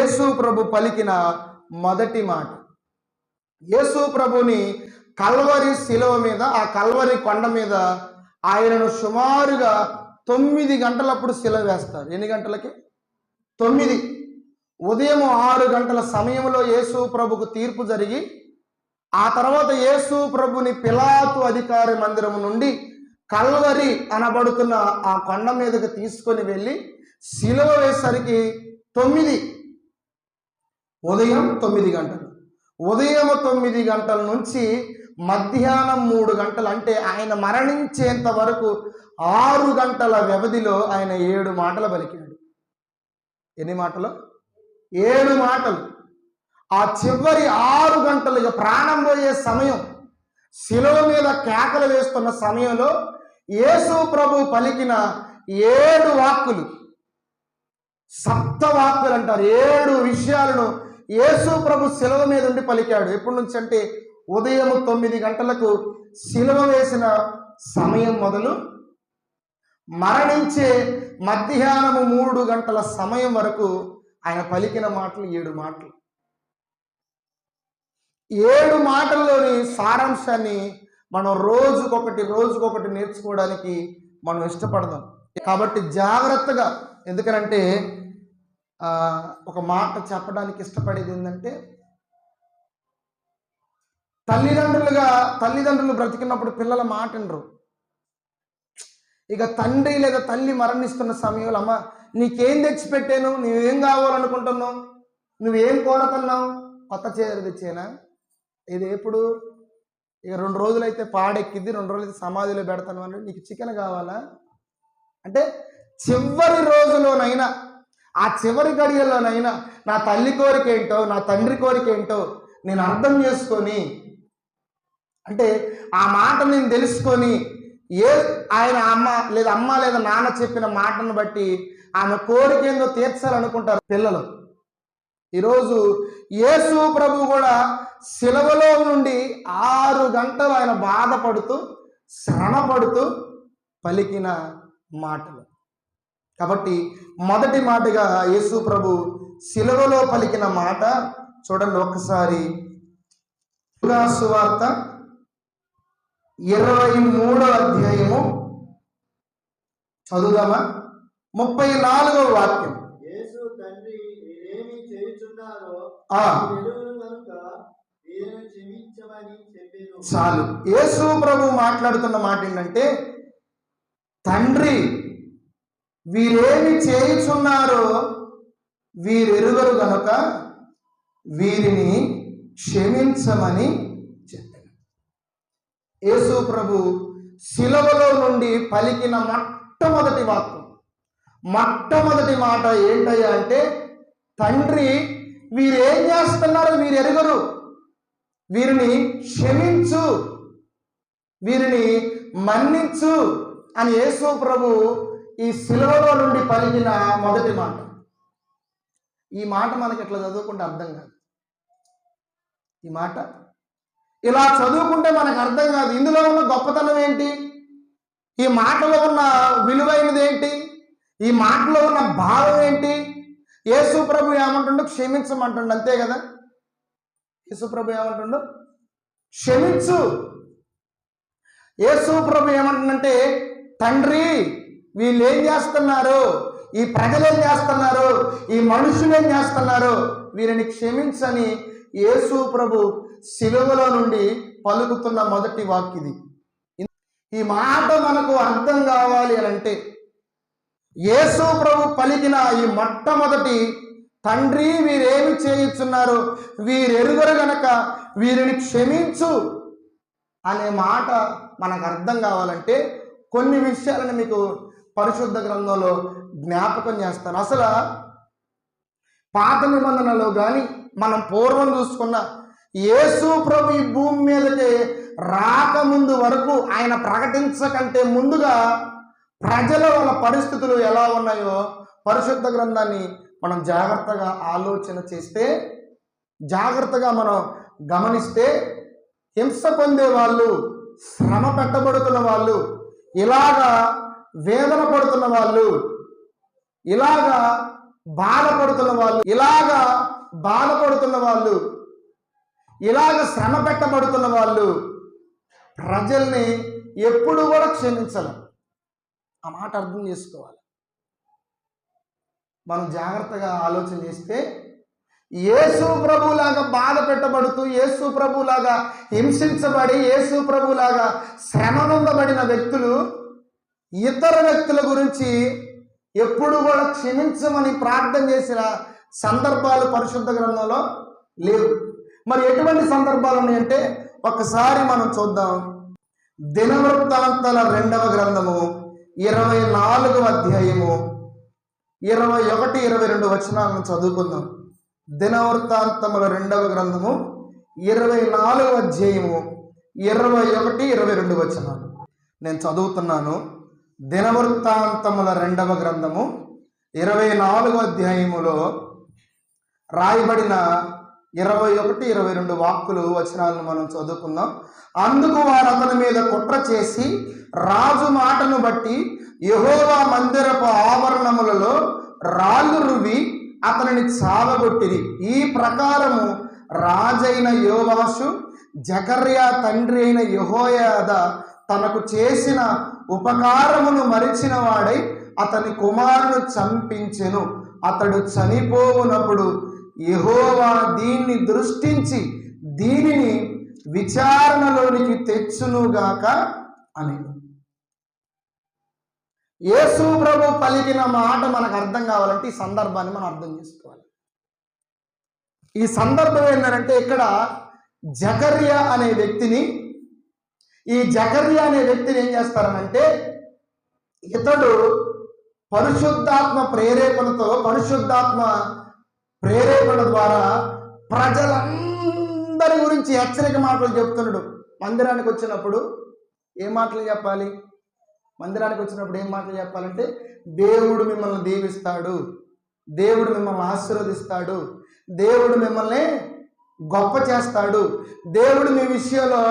యేసు ప్రభు పలికిన మొదటి మాట. యేసు ప్రభుని కల్వరి శిలువ మీద, ఆ కల్వరి కొండ మీద ఆయనను సుమారుగా 9 గంటలప్పుడు శిలువ వేస్తారు. ఎన్ని గంటలకి? 9. ఉదయం 6 గంటల సమయంలో యేసు ప్రభుకు తీర్పు జరిగి, ఆ తర్వాత యేసు ప్రభుని పిలాతు అధికారి మందిరం నుండి కల్వరి అనబడుతున్న ఆ కొండ మీదకి తీసుకొని వెళ్ళి శిలువ వేసరికి 9, ఉదయం 9 గంటలు. ఉదయం 9 గంటల నుంచి మధ్యాహ్నం 3 గంటలు, అంటే ఆయన మరణించేంత వరకు 6 గంటల వ్యవధిలో ఆయన 7 మాటలు పలికాడు. ఎన్ని మాటలు? 7 మాటలు. ఆ చివరి 6 గంటలు, ఇక ప్రాణం పోయే సమయం, శిలువ మీద కేకలు వేస్తున్న సమయంలో యేసు ప్రభు పలికిన 7 వాక్కులు, సప్తవాక్కులు అంటారు. 7 విషయాలను యేసు ప్రభు శిలువ మీద ఉండి పలికాడు. ఎప్పటి నుంచి అంటే ఉదయం 9 గంటలకు శిలువ వేసిన సమయం మొదలు మరణించే మధ్యాహ్నము 3 గంటల సమయం వరకు ఆయన పలికిన మాటలు 7 మాటలు. 7 మాటల్లోని సారాంశాన్ని మనం రోజుకొకటి నేర్చుకోవడానికి మనం ఇష్టపడదాం. కాబట్టి జాగ్రత్తగా, ఎందుకనంటే ఒక మాట చెప్పడానికి ఇష్టపడేది ఏంటంటే, తల్లిదండ్రులు బ్రతికినప్పుడు పిల్లల మాట వినరు. ఇక తండ్రి లేదా తల్లి మరణిస్తున్న సమయంలో, అమ్మ నీకేం తెచ్చిపెట్టాను, నువ్వేం కావాలనుకుంటున్నావు, నువ్వేం కోరుతున్నావు, కొత్త చీర తెచ్చేనా, ఇది ఎప్పుడు ఇక 2 రోజులైతే పాడెక్కిద్ది, 2 రోజులైతే సమాధిలో పెడతాను అని, నీకు చికెన్ కావాలా అంటే, చివరి రోజులోనైనా, ఆ చివరి గడియల్లోనైనా నా తల్లి కోరిక ఏంటో, నా తండ్రి కోరిక ఏంటో నేను అర్థం చేసుకొని, అంటే ఆ మాట నేను తెలుసుకొని, ఆయన అమ్మ లేదా నాన్న చెప్పిన మాటను బట్టి ఆమె కోరిక ఏందో తీర్చాలనుకుంటారు పిల్లలు. ఈరోజు యేసు ప్రభు కూడా శిలువలో నుండి 6 గంటలు ఆయన బాధపడుతూ, శ్రమపడుతూ పలికిన మాటలు. కాబట్టి మొదటి మాటగా యేసు ప్రభు శిలువలో పలికిన మాట చూడండి ఒకసారి. లూకా సువార్త 23వ అధ్యాయము చదువుదామా? 34వ వాక్యం. చాలు. యేసు ప్రభు మాట్లాడుతున్న మాట ఏంటంటే, తండ్రి వీరేమి చేయుచున్నారో వీరెరుగరు గనుక వీరిని క్షమించమని చెప్పాను. యేసు ప్రభు శిలువలో నుండి పలికిన మొట్టమొదటి వాక్యం, మొట్టమొదటి మాట ఏంటయ్యా అంటే, తండ్రి వీరేం చేస్తున్నారో వీరెరుగరు, వీరిని క్షమించు, వీరిని మన్నించు అని యేసు ప్రభు ఈ శిలువలో నుండి పలికిన మొదటి మాట. ఈ మాట మనకి ఎట్లా చదువుకుంటే అర్థం కాదు. ఈ మాట ఇలా చదువుకుంటే మనకు అర్థం కాదు. ఇందులో ఉన్న గొప్పతనం ఏంటి, ఈ మాటలో ఉన్న విలువైనది ఏంటి, ఈ మాటలో ఉన్న భావం ఏంటి? యేసు ప్రభు ఏమంటుండో క్షమించమంటుండ, అంతే కదా. యేసు ప్రభు ఏమంటుండో క్షమించు. యేసు ప్రభు ఏమంటుందంటే, తండ్రి వీళ్ళు ఏం చేస్తున్నారు, ఈ ప్రజలు ఏం చేస్తున్నారు, ఈ మనుషులు ఏం చేస్తున్నారు, వీరిని క్షమించని యేసు ప్రభు శిలువలో నుండి పలుకుతున్న మొదటి వాక్యం ఇది. ఈ మాట మనకు అర్థం కావాలి అని అంటే, యేసు ప్రభు పలికిన ఈ మొట్టమొదటి తండ్రి వీరేమి చేయుచున్నారు వీరెరుగరు గనక వీరిని క్షమించు అనే మాట మనకు అర్థం కావాలంటే కొన్ని విషయాలను మీకు పరిశుద్ధ గ్రంథంలో జ్ఞాపకం చేస్తాను. అసలు పాత నిబంధనలో కానీ మనం పూర్వం చూసుకున్న యేసు ప్రభు ఈ భూమి మీదకి రాకముందు వరకు, ఆయన ప్రకటించకంటే ముందుగా ప్రజల వాళ్ళ పరిస్థితులు ఎలా ఉన్నాయో పరిశుద్ధ గ్రంథాన్ని మనం జాగ్రత్తగా ఆలోచన చేస్తే, జాగ్రత్తగా మనం గమనిస్తే, హింస పొందే వాళ్ళు, శ్రమ పెట్టబడుతున్న వాళ్ళు, ఇలాగా వేదన పడుతున్న వాళ్ళు, ఇలాగా బాధపడుతున్న వాళ్ళు, ఇలాగా బాధపడుతున్న వాళ్ళు, ఇలాగ శ్రమ పెట్టబడుతున్న వాళ్ళు ప్రజల్ని ఎప్పుడు కూడా క్షమించలేం. ఆ మాట అర్థం చేసుకోవాలి. మనం జాగ్రత్తగా ఆలోచన చేస్తే యేసు ప్రభులాగా బాధ పెట్టబడుతూ, యేసు ప్రభులాగా హింసించబడి, యేసు ప్రభులాగా శ్రమ పొందబడిన వ్యక్తులు ఇతర వ్యక్తుల గురించి ఎప్పుడు కూడా క్షమించమని ప్రార్థన చేసిన సందర్భాలు పరిశుద్ధ గ్రంథంలో లేవు. మరి ఎటువంటి సందర్భాలు ఉన్నాయంటే ఒకసారి మనం చూద్దాం. దినవృత్తాంతాల 2వ గ్రంథము 24వ అధ్యాయము 21, 22 వచనాలను చదువుకుందాం. దినవృత్తాంతముల 2వ గ్రంథము 24వ అధ్యాయము 21, 22 వచనాలు నేను చదువుతున్నాను. దినవృత్తాంతముల 2వ గ్రంథము 24వ అధ్యాయములో రాయబడిన 21, 22 వాక్కులు వచనాలను మనం చదువుకుందాం. అందుకు వారు అతని మీద కుట్ర చేసి రాజు మాటను బట్టి యెహోవా మందిరపు ఆవరణములలో రాళ్ళు రువి అతనిని చావగొట్టిరి. ఈ ప్రకారము రాజైన యోవాషు జకర్యా తండ్రి అయిన యెహోయాద తనకు చేసిన ఉపకారమును మరిచిన వాడై అతని కుమారుని చంపించెను. అతడు చనిపోవునప్పుడు యెహోవా దీన్ని దృష్టించి దీనిని విచారణలోనికి తెచ్చునుగాక అని. యేసు ప్రభు పలికిన మాట మనకు అర్థం కావాలంటే ఈ సందర్భాన్ని మనం అర్థం చేసుకోవాలి. ఈ సందర్భం ఏంటంటే ఇక్కడ జకర్యా అనే వ్యక్తిని ఏం చేస్తారనంటే, ఇతడు పరిశుద్ధాత్మ ప్రేరేపణ ద్వారా ప్రజలందరి గురించి హెచ్చరిక మాటలు చెప్తున్నాడు. మందిరానికి వచ్చినప్పుడు ఏం మాటలు చెప్పాలి? మందిరానికి వచ్చినప్పుడు ఏం మాటలు చెప్పాలంటే, దేవుడు మిమ్మల్ని దీవిస్తాడు, దేవుడు మిమ్మల్ని ఆశీర్వదిస్తాడు, దేవుడు మిమ్మల్ని గొప్ప చేస్తాడు, దేవుడు మీ విషయంలో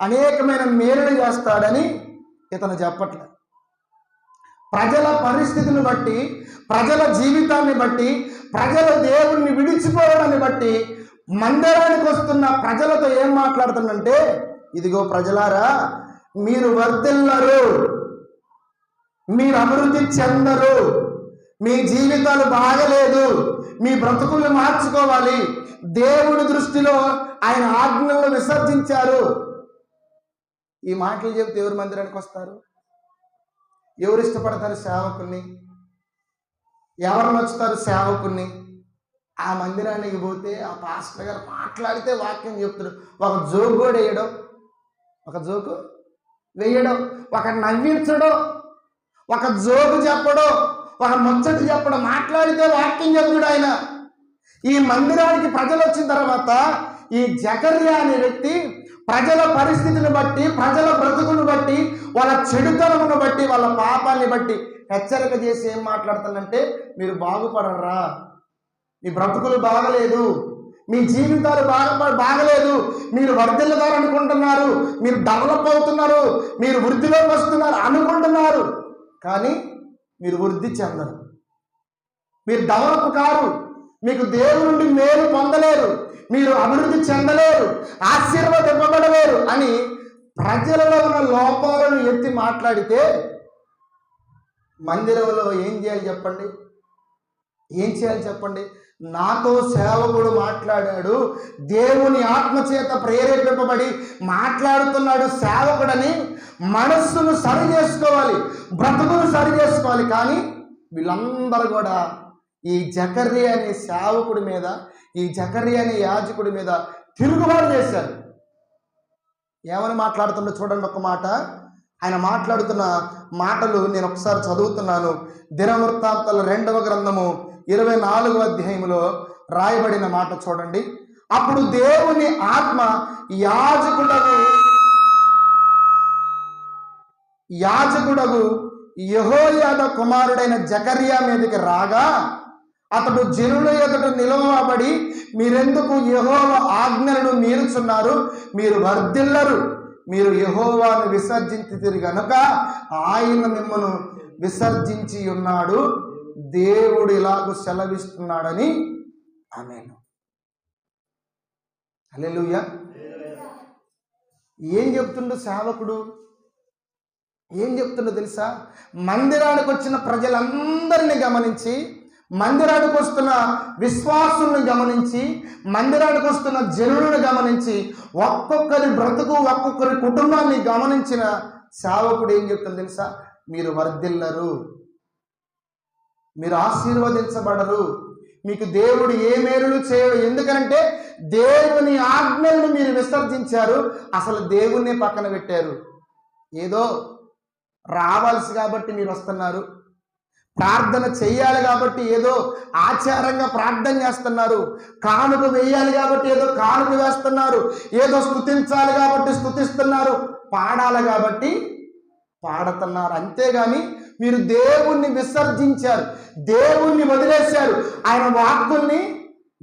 అనేకమైన మేలులు చేస్తాడని ఇతను చెప్పట్లేదు. ప్రజల పరిస్థితిని బట్టి, ప్రజల జీవితాన్ని బట్టి, ప్రజల దేవుణ్ణి విడిచిపోవడాన్ని బట్టి మందిరానికి వస్తున్న ప్రజలతో ఏం మాట్లాడుతుందంటే, ఇదిగో ప్రజలారా, మీరు వర్ధిల్లరు, మీరు అభివృద్ధి చెందరు, మీ జీవితాలు బాగలేదు, మీ బ్రతుకులు మార్చుకోవాలి, దేవుడి దృష్టిలో ఆయన ఆజ్ఞలను విసర్జించారు. ఈ మాటలు చెబితే ఎవరు మందిరానికి వస్తారు? ఎవరు ఇష్టపడతారు సేవకుల్ని? ఎవరు నచ్చుతారు సేవకుల్ని? ఆ మందిరానికి పోతే ఆ పాస్టర్ గారు మాట్లాడితే వాక్యం చెప్తాడు, ఒక జోకు కూడా వేయడం, ఒక జోకు వేయడం, ఒక నవ్వించడం, ఒక జోకు చెప్పడం, ఒక ముచ్చటి చెప్పడం, మాట్లాడితే వాక్యం చెప్తాడు ఆయన. ఈ మందిరానికి ప్రజలు వచ్చిన తర్వాత ఈ జకర్యా అనే వ్యక్తి ప్రజల పరిస్థితిని బట్టి, ప్రజల బ్రతుకును బట్టి, వాళ్ళ చెడుతనమును బట్టి, వాళ్ళ పాపాన్ని బట్టి హెచ్చరిక చేసి ఏం మాట్లాడుతానంటే, మీరు బాగుపడరా, మీ బ్రతుకులు బాగలేదు, మీ జీవితాలు బాగలేదు, మీరు వర్ధిల్లుతారు అనుకుంటున్నారు, మీరు డెవలప్ అవుతున్నారు, మీరు వృద్ధిలోకి వస్తున్నారు అనుకుంటున్నారు, కానీ మీరు వృద్ధి చెందరు, మీరు డెవలప్ కారు, మీకు దేవుడి నుండి మేలు పొందలేరు, మీరు అభివృద్ధి చెందలేరు, ఆశీర్వదింపబడలేరు అని ప్రజలలో ఉన్న లోపాలను ఎత్తి మాట్లాడితే మందిరంలో ఏం చేయాలి చెప్పండి? ఏం చేయాలి చెప్పండి? నాతో సేవకుడు మాట్లాడాడు, దేవుని ఆత్మచేత ప్రేరేపింపబడి మాట్లాడుతున్నాడు సేవకుడని మనస్సును సరి చేసుకోవాలి, బ్రతుకును సరి చేసుకోవాలి. కానీ వీళ్ళందరూ కూడా ఈ జకర్యా అనే సేవకుడి మీద, ఈ జకర్యా అనే యాజకుడి మీద తిరుగుబాటు చేశారు. ఏమని మాట్లాడుతుండో చూడండి ఒక మాట. ఆయన మాట్లాడుతున్న మాటలు నేను ఒకసారి చదువుతున్నాను. దినవృత్తాంతాల 2వ గ్రంథము 24వ అధ్యాయంలో రాయబడిన మాట చూడండి. అప్పుడు దేవుని ఆత్మ యాజకుడగు యెహోయాదా కుమారుడైన జకర్యా మీదకి రాగా అతడు జనుల ఎదుట నిలవబడి, మీరెందుకు యెహోవా ఆజ్ఞలను మీరుచున్నారు? మీరు వర్ధిల్లరు, మీరు యెహోవాను విసర్జించితిరి గనుక ఆయన మిమ్మల్ని విసర్జించి ఉన్నాడు. దేవుడు ఇలాగూ సెలవిస్తున్నాడని. ఆమేన్. హల్లెలూయా. ఏం చెప్తుండో సేవకుడు, ఏం చెప్తుండో తెలుసా? మందిరానికి వచ్చిన ప్రజలందరినీ గమనించి, మందిరానికి వస్తున్న విశ్వాసులను గమనించి, మందిరానికి వస్తున్న జనులను గమనించి, ఒక్కొక్కరి బ్రతుకు, ఒక్కొక్కరి కుటుంబాన్ని గమనించిన సేవకుడు ఏం చెప్తుందో తెలుసా? మీరు వర్ధిల్లరు, మీరు ఆశీర్వదించబడరు, మీకు దేవుడు ఏ మేలులు చేయడు. ఎందుకంటే దేవుని ఆజ్ఞలను మీరు విసర్జించారు, అసలు దేవుణ్ణి పక్కన పెట్టారు. ఏదో రావాల్సి కాబట్టి మీరు వస్తున్నారు, ప్రార్థన చెయ్యాలి కాబట్టి ఏదో ఆచారంగా ప్రార్థన చేస్తున్నారు, కానుక వేయాలి కాబట్టి ఏదో కానుక వేస్తున్నారు, ఏదో స్తుతించాలి కాబట్టి స్తుతిస్తున్నారు, పాడాలి కాబట్టి పాడుతున్నారు. అంతేగాని మీరు దేవుణ్ణి విసర్జించారు, దేవుణ్ణి వదిలేశారు, ఆయన వాక్కుల్ని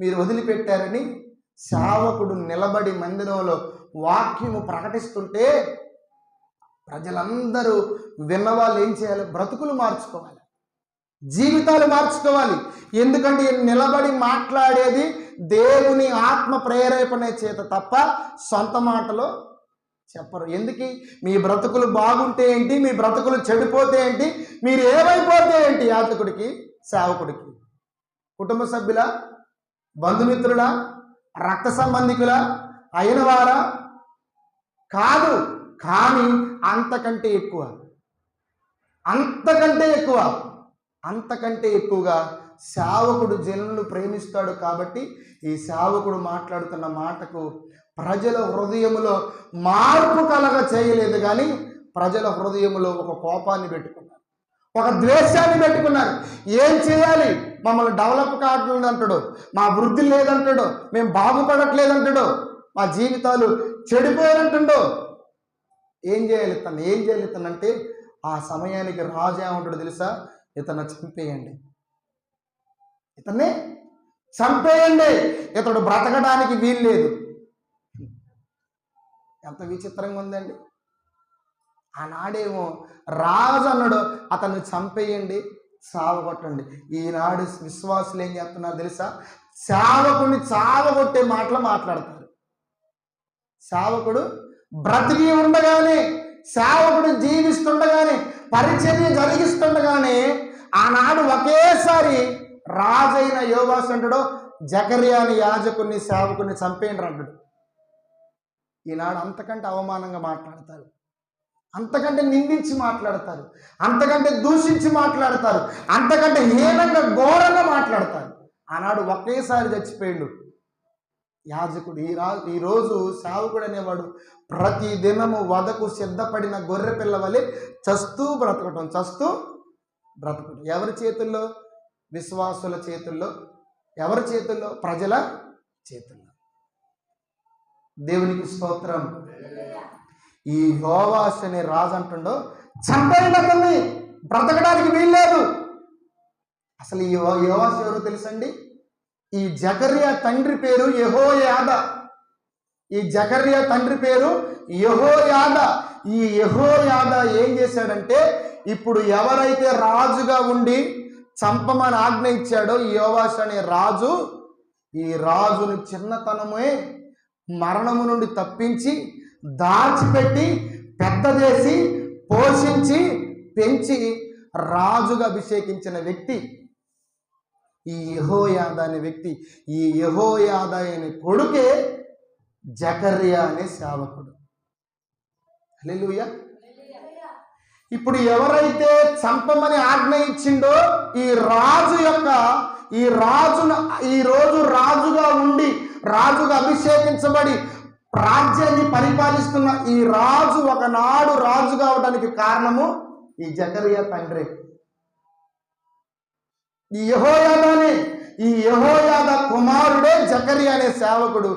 మీరు వదిలిపెట్టారని సేవకుడు నిలబడి మందిరంలో వాక్యము ప్రకటిస్తుంటే ప్రజలందరూ విన్నవాళ్ళు ఏం చేయాలి? బ్రతుకులు మార్చుకోవాలి, జీవితాలు మార్చుకోవాలి. ఎందుకంటే నిలబడి మాట్లాడేది దేవుని ఆత్మ ప్రేరేపణ చేత తప్ప సొంత మాటలో చెప్పరు. ఎందుకు? మీ బ్రతుకులు బాగుంటే ఏంటి, మీ బ్రతుకులు చెడిపోతే ఏంటి, మీరు ఏమైపోతే ఏంటి? యాజకుడికి, సేవకుడికి కుటుంబ సభ్యుల, బంధుమిత్రుల, రక్త సంబంధికుల, అయిన వారా? కాదు. కానీ అంతకంటే ఎక్కువ, అంతకంటే ఎక్కువ, అంతకంటే ఎక్కువగా సేవకుడు జనులను ప్రేమిస్తాడు. కాబట్టి ఈ సేవకుడు మాట్లాడుతున్న మాటకు ప్రజల హృదయములో మార్పు కలగ చేయలేదు, కానీ ప్రజల హృదయములో ఒక కోపాన్ని పెట్టుకున్నారు, ఒక ద్వేషాన్ని పెట్టుకున్నారు. ఏం చేయాలి? మమ్మల్ని డెవలప్ కావట్లేదు అంటాడు, మా వృద్ధి లేదంటాడు, మేము బాగుపడట్లేదంటాడు, మా జీవితాలు చెడిపోయారంటాడు. ఏం చేయాలి ఇతను? ఏం చేయాలి ఇతను అంటే ఆ సమయానికి రాజు ఏమంటాడు తెలుసా? ఇతను చంపేయండి, ఇతన్ని చంపేయండి, ఇతడు బ్రతకడానికి వీలు లేదు. ఎంత విచిత్రంగా ఉందండి. ఆనాడేమో రాజు అన్నాడు అతన్ని చంపేయండి, చావగొట్టండి. ఈనాడు విశ్వాసులు ఏం చేస్తున్నారు తెలుసా? సేవకుడిని చావగొట్టే మాటలు మాట్లాడతారు. సేవకుడు బ్రతికి ఉండగానే, సేవకుడు జీవిస్తుండగానే, పరిచర్య జరిగిస్తుండగానే ఆనాడు ఒకేసారి రాజైన యోవాషు అంటాడు జకర్యా అని యాజకుని, సేవకుని చంపేయండి అంటాడు. ఈనాడు అంతకంటే అవమానంగా మాట్లాడతారు, అంతకంటే నిందించి మాట్లాడతారు, అంతకంటే దూషించి మాట్లాడతారు, అంతకంటే హీనంగా ఘోరంగా మాట్లాడతారు. ఆనాడు ఒకేసారి చచ్చిపోయిండు యాజకుడు. ఈరోజు సేవకుడు అనేవాడు ప్రతి దినము వదకు సిద్ధపడిన గొర్రె పిల్ల వలె చస్తూ బ్రతకటం, చస్తూ బ్రతకటం. ఎవరి చేతుల్లో? విశ్వాసుల చేతుల్లో. ఎవరి చేతుల్లో? ప్రజల చేతుల్లో. దేవునికి స్తోత్రం. ఈ యోవాషు అనే రాజు అంటుండో చంపేయండి, అతన్ని బ్రతకడానికి వీల్లేదు. అసలు ఈ యోవాషు ఎవరో తెలుసండి? ఈ జకర్యా తండ్రి పేరు యెహోయాదా. ఈ జకర్యా తండ్రి పేరు యెహోయాదా. ఈ యెహోయాదా ఏం చేశాడంటే, ఇప్పుడు ఎవరైతే రాజుగా ఉండి చంపమని ఆజ్ఞ ఇచ్చాడో ఈ యోవాషు అనే రాజు, ఈ రాజుని చిన్నతనమే మరణము నుండి తప్పించి దాచిపెట్టి పెద్ద చేసి పోషించి పెంచి రాజుగా అభిషేకించిన వ్యక్తి ఈ యెహోయాదా అనే వ్యక్తి. ఈ యెహోయాదా అనే కొడుకే జకర్యా అనే సేవకుడు. హల్లెలూయా. ఇప్పుడు ఎవరైతే చంపమని ఆజ్ఞ ఇచ్చిండో ఈ రాజు యొక్క, ఈ రోజు రాజుగా ఉండి రాజుగా అభిషేకించబడి రాజ్యాన్ని పరిపాలిస్తున్న ఈ రాజు ఒకనాడు రాజు కావడానికి కారణము ఈ జకర్యా తండ్రి, ఈ యెహోయాదానే. ఈ యెహోయాదా కుమారుడే జకర్యా అనే సేవకుడు.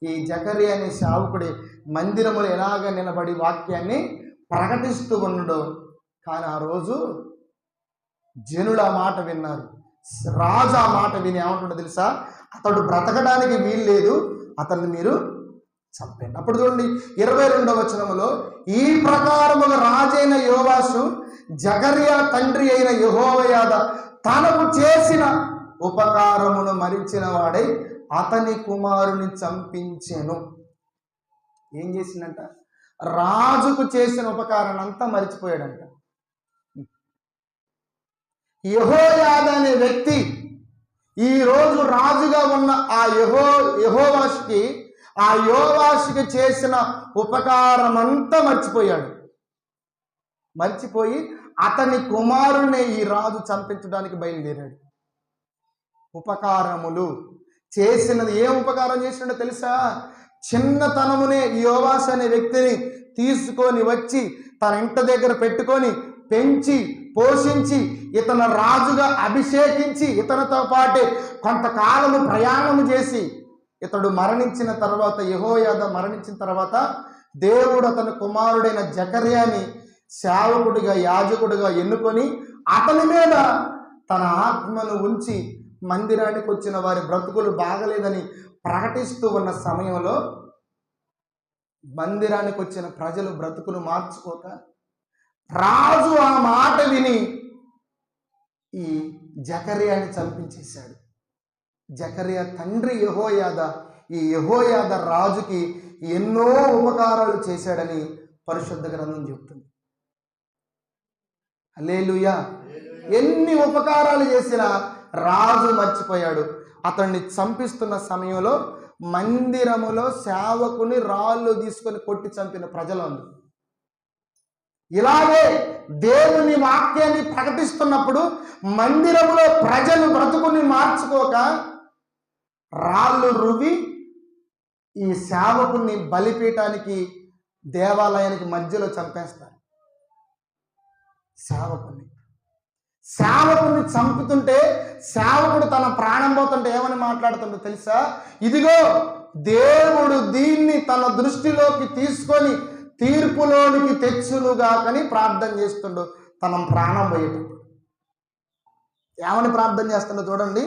ఈ జకర్యా అనే సేవకుడే మందిరములు ఎలాగ నిలబడి వాక్యాన్ని ప్రకటిస్తూ ఉన్నాడు. కానీ ఆ రోజు జనులు ఆ మాట విన్నారు. రాజు ఆ మాట విని ఏమంటుండో తెలుసా? అతడు బ్రతకడానికి వీలు లేదు, అతన్ని మీరు చంపండి. అప్పుడు చూడండి 22వ వచనములో, ఈ ప్రకారముగా రాజైన యోవాషు జకర్యా తండ్రి అయిన యెహోయాదా తనకు చేసిన ఉపకారమును మరిచిన వాడై అతని కుమారుని చంపించెను. ఏం చేసిందంట? రాజుకు చేసిన ఉపకారాన్ని అంతా మరిచిపోయాడంట. యెహోయాదా అనే వ్యక్తి ఈరోజు రాజుగా ఉన్న ఆ యోవాషుకి చేసిన ఉపకారం అంతా మర్చిపోయాడు. మర్చిపోయి అతని కుమారుణ్ణి ఈ రాజు చంపించడానికి బయలుదేరాడు. ఉపకారములు చేసినది, ఏ ఉపకారం చేసినాడో తెలుసా? చిన్నతనమునే యోవాషు అనే వ్యక్తిని తీసుకొని వచ్చి తన ఇంటి దగ్గర పెట్టుకొని పెంచి పోషించి ఇతను రాజుగా అభిషేకించి ఇతనితో పాటే కొంతకాలము ప్రయాణము చేసి ఇతడు మరణించిన తర్వాత, యెహోయాదా మరణించిన తర్వాత దేవుడు అతని కుమారుడైన జకర్యాని సేవకుడిగా, యాజకుడిగా ఎన్నుకొని అతని మీద తన ఆత్మను ఉంచి మందిరానికి వచ్చిన వారి బ్రతుకులు బాగలేదని ప్రకటిస్తూ ఉన్న సమయంలో మందిరానికి వచ్చిన ప్రజలు బ్రతుకును మార్చుకోక రాజు ఆ మాట విని ఈ జకర్యాని చంపించేశాడు. జకర్యా తండ్రి యెహోయాదా, ఈ యెహోయాదా రాజుకి ఎన్నో ఉపకారాలు చేశాడని పరిశుద్ధ గ్రంథం చెప్తుంది. హల్లెలూయా. ఎన్ని ఉపకారాలు చేసినా రాజు మర్చిపోయాడు. అతన్ని చంపిస్తున్న సమయంలో మందిరములో సేవకుని రాళ్ళు తీసుకొని కొట్టి చంపిన ప్రజలు. ఇలాగే దేవుని వాక్యాన్ని ప్రకటిస్తున్నప్పుడు మందిరములో ప్రజలు బ్రతుకుని మార్చుకోక రాళ్ళు రువి ఈ సేవకుని బలిపీఠానికి, దేవాలయానికి మధ్యలో చంపేస్తారు. సేవకుని చంపుతుంటే సేవకుడు తన ప్రాణం పోతుంటే ఏమని మాట్లాడుతుండో తెలుసా? ఇదిగో దేవుడు దీన్ని తన దృష్టిలోకి తీసుకొని తీర్పులోనికి తెచ్చునుగాకని ప్రార్థన చేస్తుండో తన ప్రాణం పోయేటప్పుడు. ఏమని ప్రార్థన చేస్తుండో చూడండి.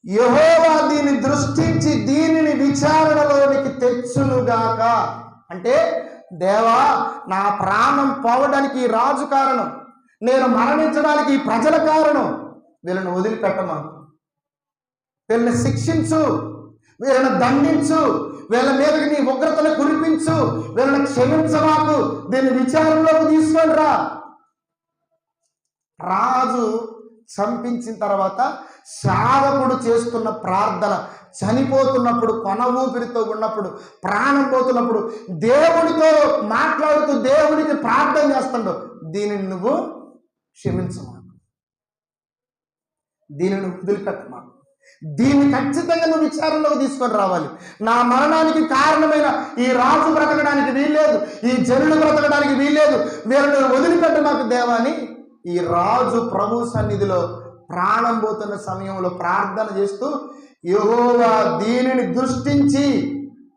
యెహోవా దీన్ని దృష్టించి దీనిని విచారణలోనికి తెచ్చునుగాక. అంటే దేవా, నా ప్రాణం పోవడానికి ఈ రాజు కారణం, నేను మరణించడానికి ఈ ప్రజల కారణం. వీళ్ళని వదిలిపెట్టమాకు, వీళ్ళని శిక్షించు, వీళ్ళని దండించు, వీళ్ళ మీదకి నీ ఉగ్రతను కురిపించు, వీళ్ళని క్షమించమాకు, దీన్ని విచారణలోకి తీసుకొని రా. రాజు చంపించిన తర్వాత సేవకుడు చేస్తున్న ప్రార్థన, చనిపోతున్నప్పుడు, కొన ఊపిరితో ఉన్నప్పుడు, ప్రాణం పోతున్నప్పుడు దేవుడితో మాట్లాడుతూ దేవుడికి ప్రార్థన చేస్తాడు. దీనిని నువ్వు క్షమించమాకు, దీనిని వదిలిపెట్టమాకు, దీన్ని ఖచ్చితంగా నువ్వు విచారణలోకి తీసుకొని రావాలి. నా మరణానికి కారణమైన ఈ రాజు బ్రతకడానికి వీల్లేదు, ఈ జనులు బ్రతకడానికి వీల్లేదు, వీళ్ళని వదిలిపెట్టమాకు దేవా అని ఈ రాజు ప్రభు సన్నిధిలో ప్రాణం పోతున్న సమయంలో ప్రార్థన చేస్తూ యెహోవా దీనిని దృష్టించి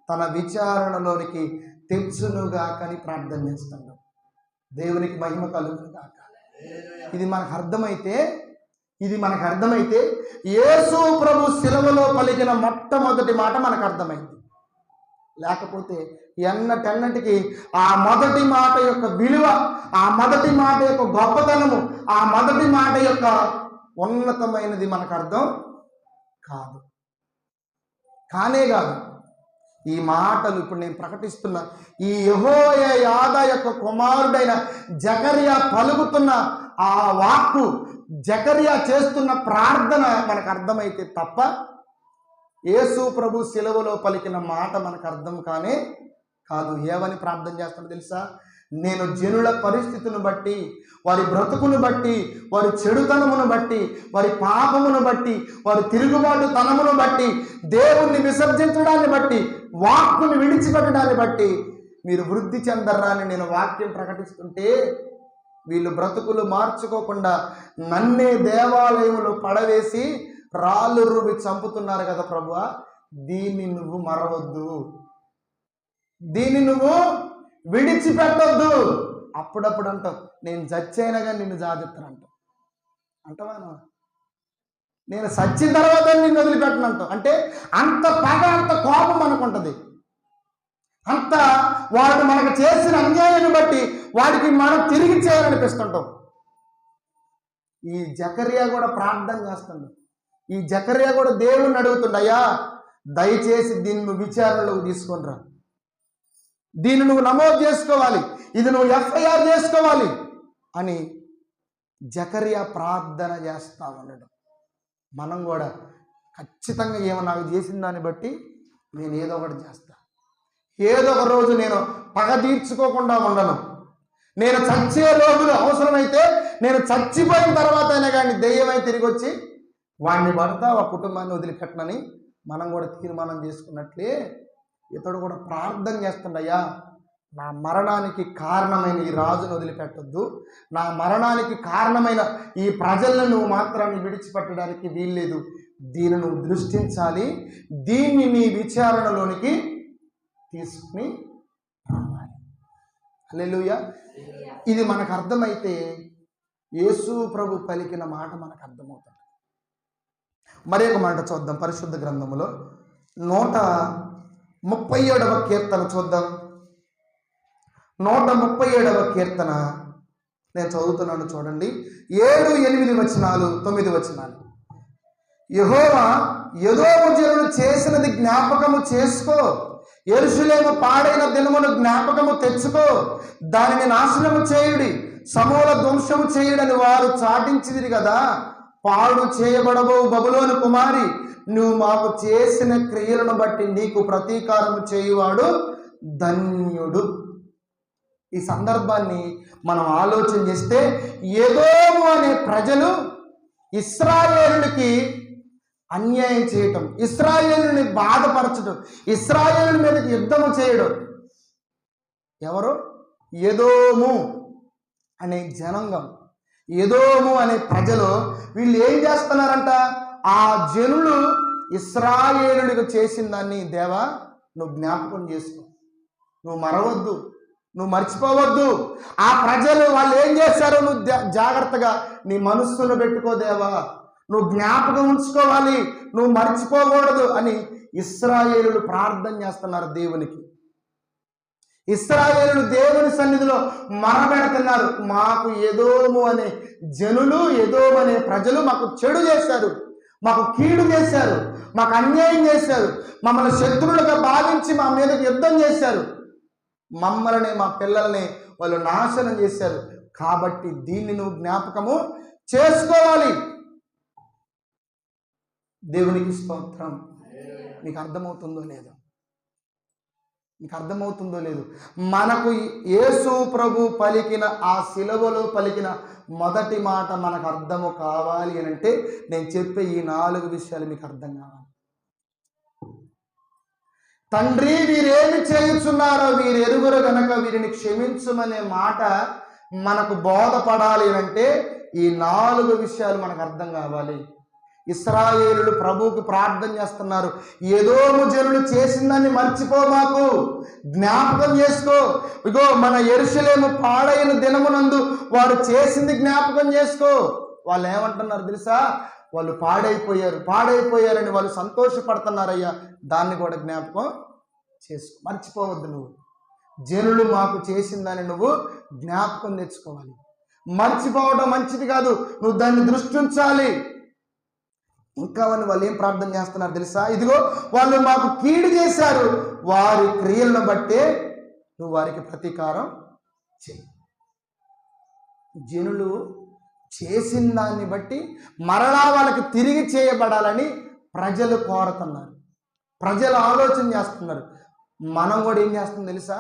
తన విచారణలోనికి తెచ్చునుగాకని ప్రార్థన చేస్తాడు. దేవునికి మహిమ కలుగునుగాక. ఇది మనకు అర్థమైతే యేసు ప్రభు శిలువలో పలికిన మొట్టమొదటి మాట మనకు అర్థమైంది. లేకపోతే ఎన్నటెన్నటికి ఆ మొదటి మాట యొక్క విలువ, ఆ మొదటి మాట యొక్క గొప్పతనము, ఆ మొదటి మాట యొక్క ఉన్నతమైనది మనకు అర్థం కానే కాదు. ఈ మాటలు ఇప్పుడు నేను ప్రకటిస్తున్న ఈ యెహోయాదా యొక్క కుమారుడైన జకర్యా పలుకుతున్న ఆ వాక్కు, జకర్యా చేస్తున్న ప్రార్థన మనకు అర్థమైతే తప్ప యేసు ప్రభు శిలువలో పలికిన మాట మనకు అర్థం కాదు. ఏమని ప్రార్థన చేస్తాడో తెలుసా? నేను జనుల పరిస్థితిని బట్టి, వారి బ్రతుకును బట్టి, వారి చెడుతనమును బట్టి, వారి పాపమును బట్టి, వారి తిరుగుబాటు తనమును బట్టి, దేవుణ్ణి విసర్జించడాన్ని బట్టి, వాక్కుని విడిచిపెట్టడాన్ని బట్టి మీరు వృద్ధి చెందర్రా అని నేను వాక్యం ప్రకటిస్తుంటే వీళ్ళు బ్రతుకులు మార్చుకోకుండా నన్నే దేవాలయంలో పడవేసి రాళ్ళు రువి చంపుతున్నారు కదా ప్రభువా, దీన్ని నువ్వు మరవద్దు, దీన్ని నువ్వు విడిచిపెట్టొద్దు. అప్పుడప్పుడు అంటావు, నేను చచ్చైనా కానీ నిన్ను జాగ్రత్తను అంటావా? నేను చచ్చిన తర్వాత నిన్ను వదిలిపెట్టను అంటావు. అంటే అంత పగ, అంత కోపం మనకుంటుంది. అంత వాడు మనకు చేసిన అన్యాయాన్ని బట్టి వాడికి మనం తిరిగి చేయాలనిపిస్తుంటాం. ఈ జకర్యా కూడా ప్రార్థన చేస్తుండు. ఈ జకర్యా కూడా దేవుణ్ణి అడుగుతుండయ్యా, దయచేసి దీన్ని నువ్వు విచారణలోకి తీసుకొని రా, దీన్ని నువ్వు నమోదు చేసుకోవాలి, ఇది నువ్వు ఎఫ్ఐఆర్ చేసుకోవాలి అని జకర్యా ప్రార్థన చేస్తా ఉన్నాడు. మనం కూడా ఖచ్చితంగా ఏమో నాకు చేసిన దాన్ని బట్టి నేను ఏదో ఒకటి చేస్తా, ఏదో ఒక రోజు నేను పగ తీర్చుకోకుండా ఉండను. నేను చచ్చే రోజులు అవసరమైతే నేను చచ్చిపోయిన తర్వాత అయినా కానీ దెయ్యమై తిరిగి వచ్చి వాడిని పడతా ఆ కుటుంబాన్ని వదిలిపెట్టనని మనం కూడా తీర్మానం చేసుకున్నట్లే ఇతడు కూడా ప్రార్థన చేస్తుండయ్యా, నా మరణానికి కారణమైన ఈ రాజును వదిలిపెట్టొద్దు, నా మరణానికి కారణమైన ఈ ప్రజలను నువ్వు మాత్రాన్ని విడిచిపెట్టడానికి వీల్లేదు, దీన్ని నువ్వు దృష్టించాలి, దీన్ని నీ విచారణలోనికి తీసుకుని రావాలి. హల్లెలూయా. ఇది మనకు అర్థమైతే యేసు ప్రభు పలికిన మాట మనకు అర్థమవుతుంది. మరి ఒక మాట చూద్దాం, పరిశుద్ధ గ్రంథములో 137వ కీర్తన చూద్దాం. 137వ కీర్తన నేను చదువుతున్నాను, చూడండి. 7, 8 వచనాలు, 9 వచనాలు. యెహోవా ఎదోము జనులు చేసినది జ్ఞాపకము చేసుకో, యెరూషలేము పాడైన దినమును జ్ఞాపకము తెచ్చుకో, దానిని నాశనము చేయుడి, సమూల ధ్వంసము చేయుడని వారు చాటించిదిరి కదా. పాడు చేయబడబో బబులోను కుమారి, నువ్వు మాకు చేసిన క్రియలను బట్టి నీకు ప్రతీకారము చేయువాడు ధన్యుడు. ఈ సందర్భాన్ని మనం ఆలోచన చేస్తే, ఎదోము అనే ప్రజలు ఇశ్రాయేలుకి అన్యాయం చేయటం, ఇశ్రాయేలుని బాధపరచడం, ఇశ్రాయేలు మీదకి యుద్ధము చేయడం. ఎవరు? ఎదోము అనే జనాంగం, ఎదోము అనే ప్రజలు. వీళ్ళు ఏం చేస్తున్నారంట? ఆ జనులు ఇశ్రాయేలులకు చేసిన దాన్ని, దేవా నువ్వు జ్ఞాపకం చేసుకో, నువ్వు మరవద్దు, నువ్వు మర్చిపోవద్దు. ఆ ప్రజలు వాళ్ళు ఏం చేశారో నువ్వు జాగ్రత్తగా నీ మనస్సును పెట్టుకో దేవా, నువ్వు జ్ఞాపకం ఉంచుకోవాలి, నువ్వు మర్చిపోకూడదు అని ఇశ్రాయేలులు ప్రార్థన చేస్తున్నారు దేవునికి. ఇశ్రాయేలులు దేవుని సన్నిధిలో మరపెడుతున్నారు, మాకు ఎదోము అనే జనులు, ఎదోము అనే ప్రజలు మాకు చెడు చేశారు, మాకు కీడు చేశారు, మాకు అన్యాయం చేశారు, మమ్మల్ని శత్రువులుగా భావించి మా మీదకి యుద్ధం చేశారు, మమ్మల్ని మా పిల్లల్ని వాళ్ళు నాశనం చేశారు. కాబట్టి దీన్ని నువ్వు జ్ఞాపకము చేసుకోవాలి. దేవునికి స్తోత్రం. నీకు అర్థమవుతుందో లేదో? నీకు అర్థమవుతుందో లేదు? మనకు యేసు ప్రభు పలికిన ఆ శిలువలో పలికిన మొదటి మాట మనకు అర్థము కావాలి అని అంటే నేను చెప్పే ఈ 4 విషయాలు మీకు అర్థం కావాలి. తండ్రి, వీరేమి చేయుచున్నారో వీరు ఎరుగురు గనక వీరిని క్షమించుమనే మాట మనకు బోధపడాలి అంటే ఈ 4 విషయాలు మనకు అర్థం కావాలి. ఇశ్రాయేలులు ప్రభువుకు ప్రార్థన చేస్తున్నారు, ఎదోము జనులు చేసిందాన్ని మర్చిపో, మాకు జ్ఞాపకం చేసుకో. ఇగో మన యెరూషలేము పాడైన దినమునందు వారు చేసింది జ్ఞాపకం చేసుకో. వాళ్ళు ఏమంటున్నారు తెలుసా? వాళ్ళు పాడైపోయారని వాళ్ళు సంతోషపడుతున్నారయ్యా, దాన్ని కూడా జ్ఞాపకం చేసుకో, మర్చిపోవద్దు. నువ్వు జనులు మాకు చేసిందని నువ్వు జ్ఞాపకం తెచ్చుకోవాలి. మర్చిపోవడం మంచిది కాదు, నువ్వు దాన్ని దృష్టి ఉంచాలి. ఇంకా వాళ్ళు ఏం ప్రార్థన చేస్తున్నారు తెలుసా? ఇదిగో వాళ్ళు మాకు కీడు చేశారు, వారి క్రియలను బట్టే నువ్వు వారికి ప్రతీకారం చేయి. జనులు చేసిన దాన్ని బట్టి మరలా వాళ్ళకి తిరిగి చేయబడాలని ప్రజలు కోరుతున్నారు, ప్రజలు ఆలోచన చేస్తున్నారు. మనం కూడా ఏం చేస్తుంది తెలుసా?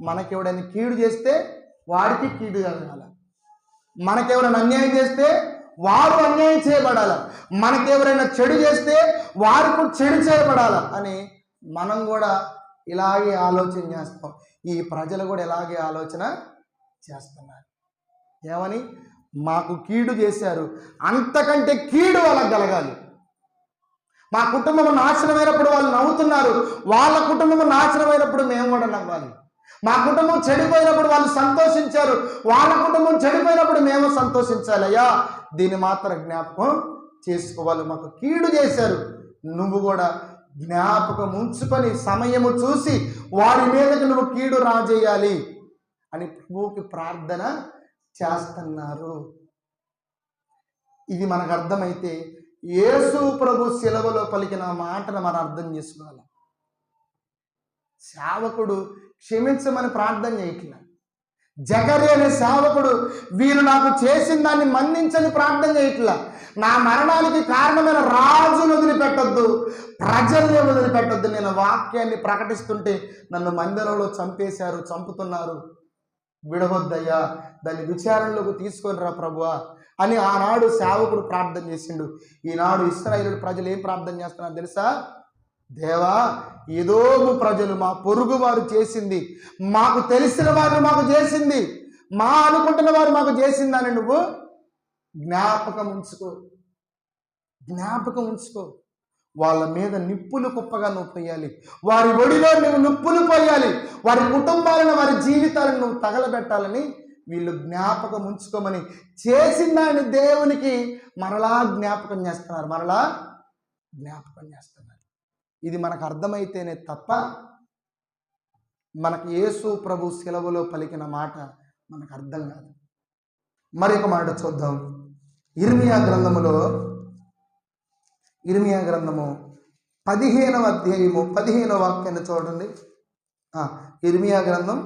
మనకి ఎవడైనా కీడు చేస్తే వాడికి కీడు జరగాల, మనకెవరైనా అన్యాయం చేస్తే వారు అన్యాయం చేయబడాల, మనకెవరైనా చెడు చేస్తే వారికి చెడు చేయబడాల అని మనం కూడా ఇలాగే ఆలోచన చేస్తాం. ఈ ప్రజలు కూడా ఇలాగే ఆలోచన చేస్తున్నారు. ఏమని? మాకు కీడు చేశారు, అంతకంటే కీడు వాళ్ళకి కలగాలి. మా కుటుంబం నాశనమైనప్పుడు వాళ్ళు నవ్వుతున్నారు, వాళ్ళ కుటుంబం నాశనమైనప్పుడు మేము కూడా నవ్వాలి. మా కుటుంబం చెడిపోయినప్పుడు వాళ్ళు సంతోషించారు, వాళ్ళ కుటుంబం చెడిపోయినప్పుడు మేము సంతోషించాలి. అయ్యా, దీన్ని మాత్రం జ్ఞాపకం చేసుకోవాలి. మాకు కీడు చేశారు, నువ్వు కూడా జ్ఞాపకం ఉంచుకొని సమయము చూసి వారి మీదకి నువ్వు కీడు రాజేయాలి అని ప్రభువుకి ప్రార్థన చేస్తున్నారు. ఇది మనకు అర్థమైతే యేసు ప్రభు శిలువలో పలికిన మాటను మనం అర్థం చేసుకోవాలి. సేవకుడు క్షమించమని ప్రార్థన చేయట్లా. జకర్యా అనే సేవకుడు వీరు నాకు చేసిన దాన్ని మన్నించని ప్రార్థన చేయట్లా. నా మరణానికి కారణమైన రాజును వదిలిపెట్టొద్దు, ప్రజల్ని వదిలిపెట్టొద్దు. నేను వాక్యాన్ని ప్రకటిస్తుంటే నన్ను మందిరంలో చంపేశారు, చంపుతున్నారు, విడవద్దయ్యా, దాన్ని విచారణలోకి తీసుకొని రా ప్రభువా అని ఆనాడు సేవకుడు ప్రార్థన చేసిండు. ఈనాడు ఇశ్రాయేలు ప్రజలు ఏం ప్రార్థన చేస్తున్నారు తెలుసా? దేవా, ఎదోము ప్రజలు మా పొరుగు వారు చేసింది, మాకు తెలిసిన వారు మాకు చేసింది, మా అనుకుంటున్న వారు మాకు చేసిందని నువ్వు జ్ఞాపకం ఉంచుకో, జ్ఞాపకం ఉంచుకో. వాళ్ళ మీద నిప్పులు కుప్పగా నువ్వు పోయాలి, వారి ఒడిలో నువ్వు నిప్పులు పోయాలి, వారి కుటుంబాలను వారి జీవితాలను నువ్వు తగలబెట్టాలని వీళ్ళు జ్ఞాపకం ఉంచుకోమని చేసిన దాన్ని దేవునికి మరలా జ్ఞాపకం చేస్తున్నారు, మరలా జ్ఞాపకం చేస్తున్నారు. ఇది మనకు అర్థమైతేనే తప్ప మనకు యేసు ప్రభు శిలువలో పలికిన మాట మనకు అర్థం కాదు. మరి ఒక మాట చూద్దాం. ఇర్మియా గ్రంథము 15వ అధ్యాయము 15వ వాక్యాన్ని చూడండి. ఇర్మియా గ్రంథం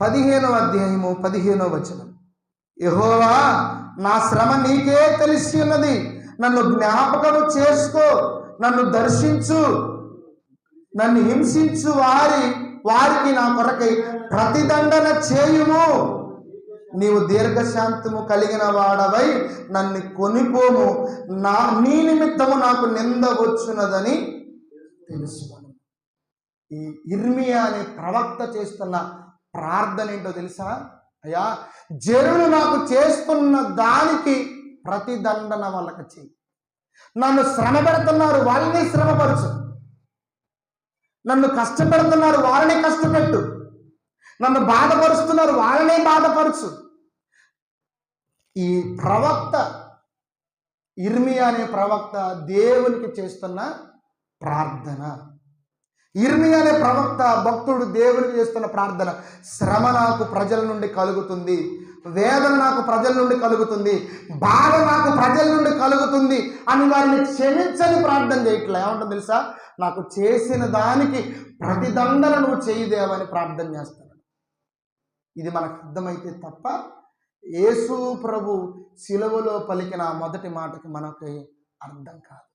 15వ అధ్యాయము 15వ వచనం. యెహోవా, నా శ్రమ నీకే తెలిసి ఉన్నది, నన్ను జ్ఞాపకము చేసుకో, నన్ను దర్శించు, నన్ను హింసించు వారికి నా కొరకై ప్రతిదండన చేయుము. నీవు దీర్ఘశాంతము కలిగిన వాడవై నన్ను కొనిపోము, నీ నిమిత్తము నాకు నింద వచ్చున్నదని తెలుసుకోను. ఈ ఇర్మియా అనే ప్రవక్త చేస్తున్న ప్రార్థన ఏంటో తెలుసా? అయ్యా, జనులు నాకు చేస్తున్న దానికి ప్రతిదండన వాళ్ళకి చెయ్యి. నన్ను శ్రమ పెడుతున్నారు, వాళ్ళని శ్రమపరచు. నన్ను కష్టపెడుతున్నారు, వాళ్ళని కష్టపెట్టు. నన్ను బాధపరుస్తున్నారు, వాళ్ళనే బాధపరచు. ఈ ప్రవక్త ఇర్మియా అనే ప్రవక్త దేవునికి చేస్తున్న ప్రార్థన. ఇర్మియా అనే ప్రవక్త భక్తుడు దేవునికి చేస్తున్న ప్రార్థన. శ్రమ నాకు ప్రజల నుండి కలుగుతుంది, వేదన నాకు ప్రజల నుండి కలుగుతుంది, బాధ నాకు ప్రజల నుండి కలుగుతుంది అని వారిని క్షమించని ప్రార్థన చేయట్లే. ఏమంటుంది తెలుసా? నాకు చేసిన దానికి ప్రతిదండన నువ్వు చేయదేవని ప్రార్థన చేస్తాను. ఇది మనకు అర్థమైతే తప్ప యేసు ప్రభు శిలువలో పలికిన మొదటి మాటకి మనకి అర్థం కాదు.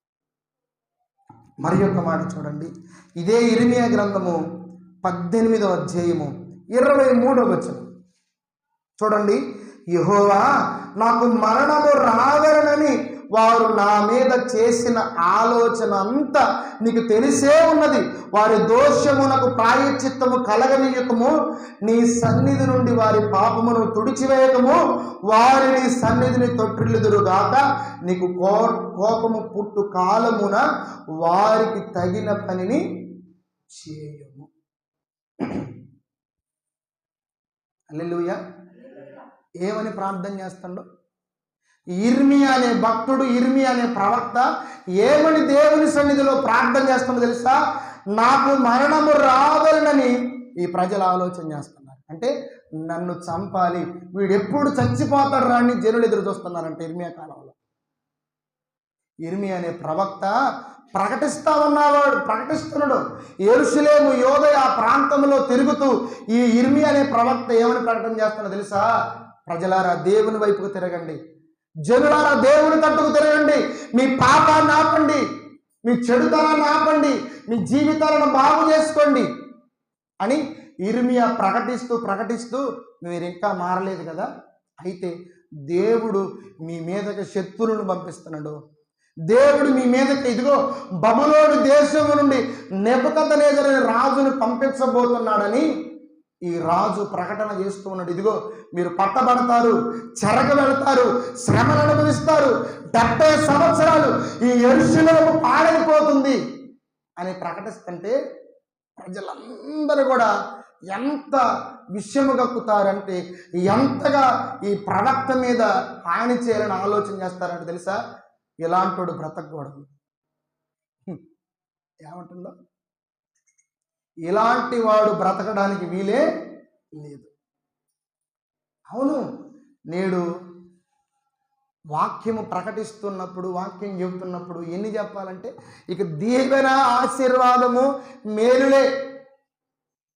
మరి ఒక మాట చూడండి. ఇదే ఇర్మియా గ్రంథము 18వ అధ్యాయము 23వ వచనం చూడండి. యెహోవా, నాకు మరణము రావలనని వారు నా మీద చేసిన ఆలోచన అంతా నీకు తెలిసే ఉన్నది. వారి దోషమునకు ప్రాయశ్చిత్తము కలగనీయకము, నీ సన్నిధి నుండి వారి పాపమును తుడిచివేయకము, వారిని సన్నిధిని తొట్టిల్లుదురుగాక. నీకు కోపము పుట్టు కాలమున వారికి తగిన పనిని చేయము. హల్లెలూయా. ఏమని ప్రార్థన చేస్తాడో ఇర్మియా అనే భక్తుడు, ఇర్మియా అనే ప్రవక్త ఏమని దేవుని సన్నిధిలో ప్రార్థన చేస్తాడో తెలుసా? నాకు మరణము రావాలని ఈ ప్రజలు ఆలోచన చేస్తున్నారు. అంటే నన్ను చంపాలి, వీడు ఎప్పుడు చచ్చిపోతాడు రా అని జనులు ఎదురు చూస్తున్నారంటే ఇర్మియా కాలంలో. ఇర్మియా అనే ప్రవక్త ప్రకటిస్తున్నాడు. యెరూషలేము, యోదయ ఆ ప్రాంతంలో తిరుగుతూ ఈ ఇర్మియా అనే ప్రవక్త ఏమని ప్రకటన చేస్తున్నాడో తెలుసా? ప్రజలారా, దేవుని వైపుకు తిరగండి, జనులారా దేవుని తట్టుకు తిరగండి, మీ పాపాన్ని ఆపండి, మీ చెడుతనాన్ని ఆపండి, మీ జీవితాలను బాగు చేసుకోండి అని ఇర్మియా ప్రకటిస్తూ మీరు ఇంకా మారలేదు కదా, అయితే దేవుడు మీ మీదకి శత్రువులను పంపిస్తున్నాడు. దేవుడు మీ మీదకి ఇదిగో బబులోను దేశము నుండి నెబుకద్నెజరు అనే రాజును పంపించబోతున్నాడని ఈ రాజు ప్రకటన చేస్తూ ఉన్నాడు. ఇదిగో మీరు పట్టబడతారు, చెరగ వెళతారు, శ్రమను అనుభవిస్తారు, 70 సంవత్సరాలు ఈ యెరూషలేము పాడైపోతుంది అని ప్రకటిస్తుంటే ప్రజలందరూ కూడా ఎంత విషయము కక్కుతారంటే, ఎంతగా ఈ ప్రవక్త మీద హాని చేయాలని ఆలోచన చేస్తారంటే తెలుసా? ఇలాంటోడు బ్రతకూడదు. ఏమంటుందో, ఇలాంటి వాడు బ్రతకడానికి వీలే లేదు. అవును, నేడు వాక్యము ప్రకటిస్తున్నప్పుడు, వాక్యం చెబుతున్నప్పుడు ఎన్ని చెప్పాలంటే ఇక దీవెన, ఆశీర్వాదము, మేలులే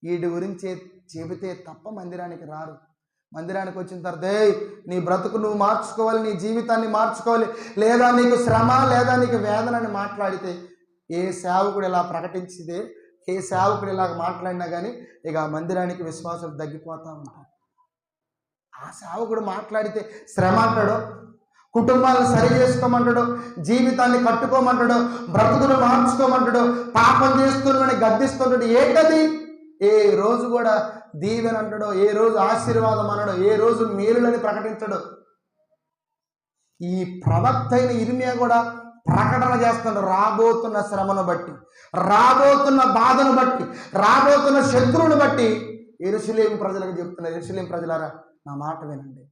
వీటి గురించి చెబితే తప్ప మందిరానికి రారు. మందిరానికి వచ్చిన తర్వాత నీ బ్రతుకు నువ్వు మార్చుకోవాలి, నీ జీవితాన్ని మార్చుకోవాలి, లేదా నీకు శ్రమ, లేదా నీకు వేదనని మాట్లాడితే ఏ సేవకుడు ఇలా ప్రకటించితే, ఏ సేవకుడు ఇలాగ మాట్లాడినా కానీ ఇక మందిరానికి విశ్వాసం తగ్గిపోతూ ఉంటారు. ఆ సేవకుడు మాట్లాడితే శ్రమ అంటాడు, కుటుంబాలను సరి చేసుకోమంటాడు, జీవితాన్ని కట్టుకోమంటాడు, బ్రతుకును మార్చుకోమంటాడు, పాపం చేస్తున్నాడని గద్దిస్తుంటాడు. ఏంటది? ఏ రోజు కూడా దీవెన అంటాడో, ఏ రోజు ఆశీర్వాదం అనడో, ఏ రోజు మేలులని ప్రకటించడు. ఈ ప్రవక్త అయిన ఇర్మియా కూడా ప్రకటన చేస్తున్నాడు. రాబోతున్న శ్రమను బట్టి, రాబోతున్న బాధను బట్టి, రాబోతున్న శత్రువును బట్టి యెరూషలేము ప్రజలకు చెప్తున్నారు, యెరూషలేము ప్రజలారా నా మాట వినండి,